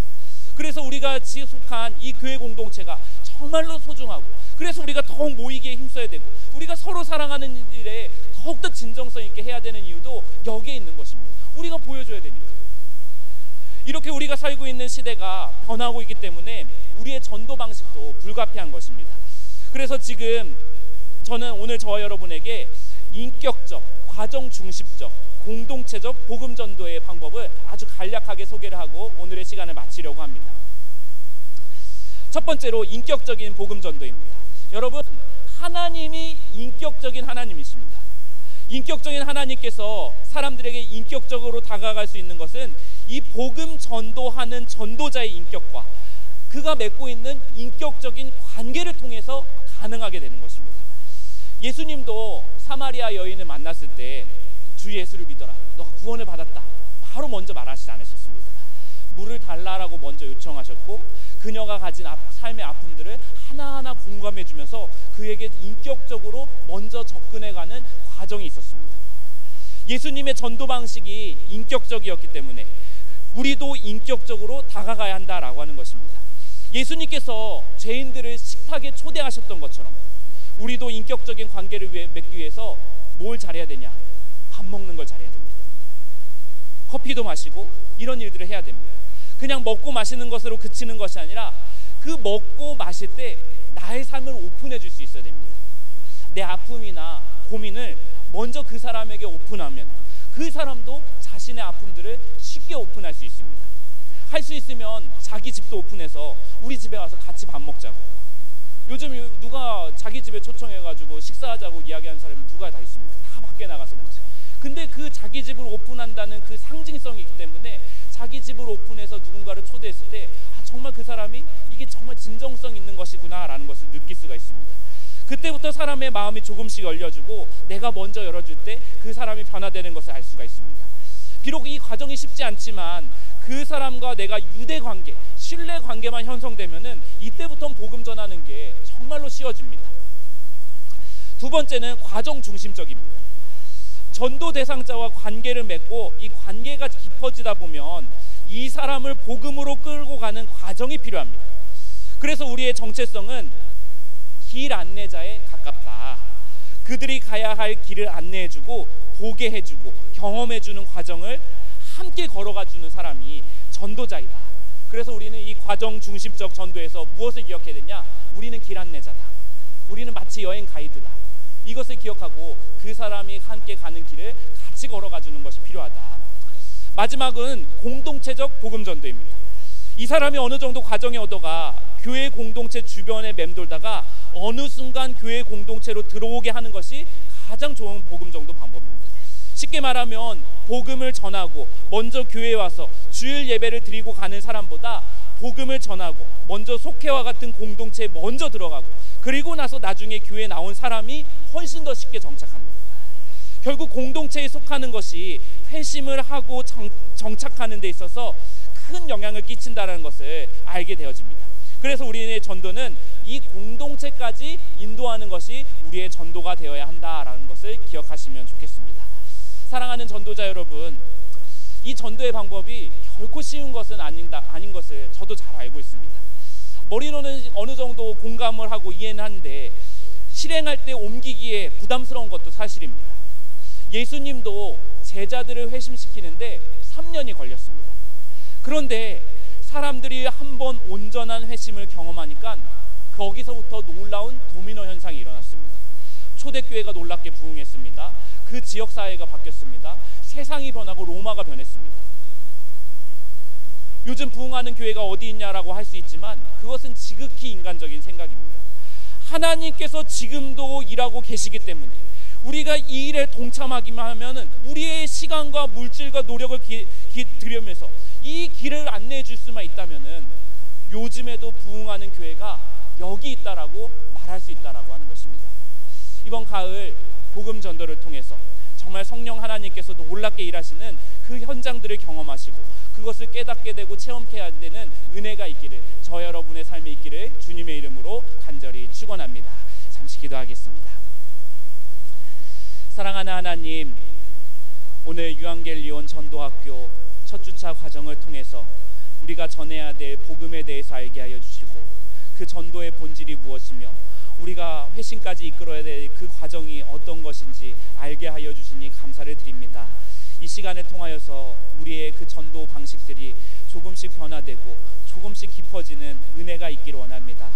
그래서 우리가 속한 이 교회 공동체가 정말로 소중하고, 그래서 우리가 더욱 모이기에 힘써야 되고, 우리가 서로 사랑하는 일에 더욱더 진정성 있게 해야 되는 이유도 여기에 있는 것입니다. 우리가 보여줘야 됩니다. 이렇게 우리가 살고 있는 시대가 변하고 있기 때문에 우리의 전도 방식도 불가피한 것입니다. 그래서 지금 저는 오늘 저와 여러분에게 인격적, 과정 중심적, 공동체적 복음 전도의 방법을 아주 간략하게 소개를 하고 오늘의 시간을 마치려고 합니다. 첫 번째로 인격적인 복음 전도입니다. 여러분, 하나님이 인격적인 하나님이십니다. 인격적인 하나님께서 사람들에게 인격적으로 다가갈 수 있는 것은 이 복음 전도하는 전도자의 인격과 그가 맺고 있는 인격적인 관계를 통해서 가능하게 되는 것입니다. 예수님도 사마리아 여인을 만났을 때 주 예수를 믿어라, 너가 구원을 받았다, 바로 먼저 말하시지 않으셨습니다. 물을 달라라고 먼저 요청하셨고, 그녀가 가진 삶의 아픔들을 하나하나 공감해 주면서 그에게 인격적으로 먼저 접근해가는 과정이 있었습니다. 예수님의 전도 방식이 인격적이었기 때문에 우리도 인격적으로 다가가야 한다라고 하는 것입니다. 예수님께서 죄인들을 식탁에 초대하셨던 것처럼 우리도 인격적인 관계를 맺기 위해서 뭘 잘해야 되냐? 밥 먹는 걸 잘해야 됩니다. 커피도 마시고 이런 일들을 해야 됩니다. 그냥 먹고 마시는 것으로 그치는 것이 아니라 그 먹고 마실 때 나의 삶을 오픈해 줄 수 있어야 됩니다. 내 아픔이나 고민을 먼저 그 사람에게 오픈하면 그 사람도 자신의 아픔들을 쉽게 오픈할 수 있습니다. 할 수 있으면 자기 집도 오픈해서 우리 집에 와서 같이 밥 먹자고. 요즘 누가 자기 집에 초청해가지고 식사하자고 이야기하는 사람이 누가 다 있습니까? 다 밖에 나가서 먹지. 근데 그 자기 집을 오픈한다는 그 상징성이 있기 때문에 자기 집을 오픈해서 누군가를 초대했을 때 정말 그 사람이 이게 정말 진정성 있는 것이구나 라는 것을 느낄 수가 있습니다. 그때부터 사람의 마음이 조금씩 열려주고 내가 먼저 열어줄 때 그 사람이 변화되는 것을 알 수가 있습니다. 비록 이 과정이 쉽지 않지만 그 사람과 내가 유대관계, 신뢰관계만 형성되면은 이때부터는 복음 전하는 게 정말로 쉬워집니다. 두 번째는 과정 중심적입니다. 전도 대상자와 관계를 맺고 이 관계가 깊어지다 보면 이 사람을 복음으로 끌고 가는 과정이 필요합니다. 그래서 우리의 정체성은 길 안내자에 가깝다. 그들이 가야 할 길을 안내해주고 보게 해주고 경험해주는 과정을 함께 걸어가주는 사람이 전도자이다. 그래서 우리는 이 과정 중심적 전도에서 무엇을 기억해야 되냐? 우리는 길 안내자다. 우리는 마치 여행 가이드다. 이것을 기억하고 그 사람이 함께 가는 길을 같이 걸어가주는 것이 필요하다. 마지막은 공동체적 복음 전도입니다. 이 사람이 어느 정도 과정에 얻어가 교회 공동체 주변에 맴돌다가 어느 순간 교회 공동체로 들어오게 하는 것이 가장 좋은 복음 전도 방법입니다. 쉽게 말하면 복음을 전하고 먼저 교회에 와서 주일 예배를 드리고 가는 사람보다 복음을 전하고 먼저 속회와 같은 공동체에 먼저 들어가고 그리고 나서 나중에 교회에 나온 사람이 훨씬 더 쉽게 정착합니다. 결국 공동체에 속하는 것이 회심을 하고 정착하는 데 있어서 큰 영향을 끼친다는 것을 알게 되어집니다. 그래서 우리의 전도는 이 공동체까지 인도하는 것이 우리의 전도가 되어야 한다라는 것을 기억하시면 좋겠습니다. 사랑하는 전도자 여러분, 이 전도의 방법이 결코 쉬운 것은 아닌 것을 저도 잘 알고 있습니다. 머리로는 어느 정도 공감을 하고 이해는 하는데 실행할 때 옮기기에 부담스러운 것도 사실입니다. 예수님도 제자들을 회심시키는데 3년이 걸렸습니다. 그런데 사람들이 한번 온전한 회심을 경험하니까 거기서부터 놀라운 도미노 현상이 일어났습니다. 초대교회가 놀랍게 부흥했습니다. 그 지역사회가 바뀌었습니다. 세상이 변하고 로마가 변했습니다. 요즘 부흥하는 교회가 어디 있냐라고 할 수 있지만 그것은 지극히 인간적인 생각입니다. 하나님께서 지금도 일하고 계시기 때문에 우리가 이 일에 동참하기만 하면 우리의 시간과 물질과 노력을 들이면서 이 길을 안내해 줄 수만 있다면 요즘에도 부흥하는 교회가 여기 있다라고 말할 수 있다라고 하는 것입니다. 이번 가을 복음 전도를 통해서 정말 성령 하나님께서 놀랍게 일하시는 그 현장들을 경험하시고 그것을 깨닫게 되고 체험해야 되는 은혜가 있기를 저 여러분의 삶에 있기를 주님의 이름으로 간절히 축원합니다. 잠시 기도하겠습니다. 사랑하는 하나님, 오늘 유앙겔리온 전도학교 첫 주차 과정을 통해서 우리가 전해야 될 복음에 대해서 알게 하여 주시고 그 전도의 본질이 무엇이며 우리가 회심까지 이끌어야 될 그 과정이 어떤 것인지 알게 하여 주시니 감사를 드립니다. 이 시간을 통하여서 우리의 그 전도 방식들이 조금씩 변화되고 조금씩 깊어지는 은혜가 있기를 원합니다.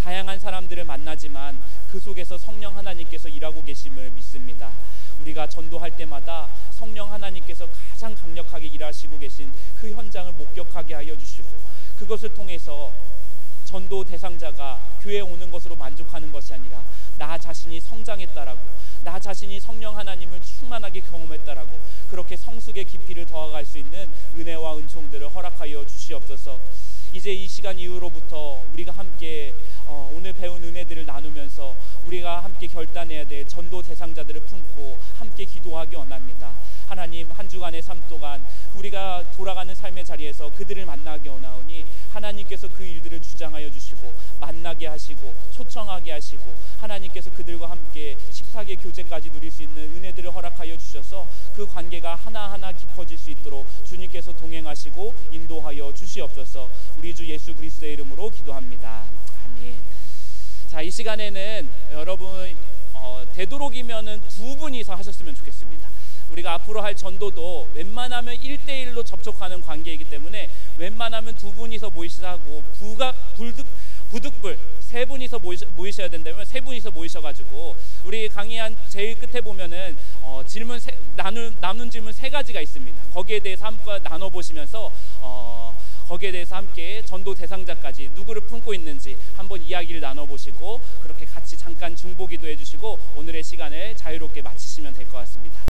다양한 사람들을 만나지만 그 속에서 성령 하나님께서 일하고 계심을 믿습니다. 우리가 전도할 때마다 성령 하나님께서 가장 강력하게 일하시고 계신 그 현장을 목격하게 하여 주시고 그것을 통해서 전도 대상자가 교회에 오는 것으로 만족하는 것이 아니라 나 자신이 성장했다라고 나 자신이 성령 하나님을 충만하게 경험했다라고 그렇게 성숙의 깊이를 더해갈 수 있는 은혜와 은총들을 허락하여 주시옵소서. 이제 이 시간 이후로부터 우리가 함께 오늘 배운 은혜들을 나누면서 우리가 함께 결단해야 될 전도 대상자들을 품고 함께 기도하기 원합니다. 하나님, 한 주간의 삶 동안 우리가 돌아가는 삶의 자리에서 그들을 만나게 원하오니 하나님께서 그 일들을 주장하여 주시고 만나게 하시고 초청하게 하시고 하나님께서 그들과 함께 식탁의 교제까지 누릴 수 있는 은혜들을 허락하여 주셔서 그 관계가 하나하나 깊어질 수 있도록 주님께서 동행하시고 인도하여 주시옵소서. 우리 주 예수 그리스도의 이름으로 기도합니다. 아멘. 자, 이 시간에는 여러분 되도록이면은 두 분이서 하셨으면 좋겠습니다. 우리가 앞으로 할 전도도 웬만하면 1대1로 접촉하는 관계이기 때문에 웬만하면 두 분이서 모이시고 부득불 세 분이서 모이셔야 된다면 세 분이서 모이셔가지고 우리 강의한 제일 끝에 보면은 질문 남는 질문 세 가지가 있습니다. 거기에 대해서 한번 나눠보시면서 거기에 대해서 함께 전도 대상자까지 누구를 품고 있는지 한번 이야기를 나눠보시고 그렇게 같이 잠깐 중보기도 해주시고 오늘의 시간을 자유롭게 마치시면 될 것 같습니다.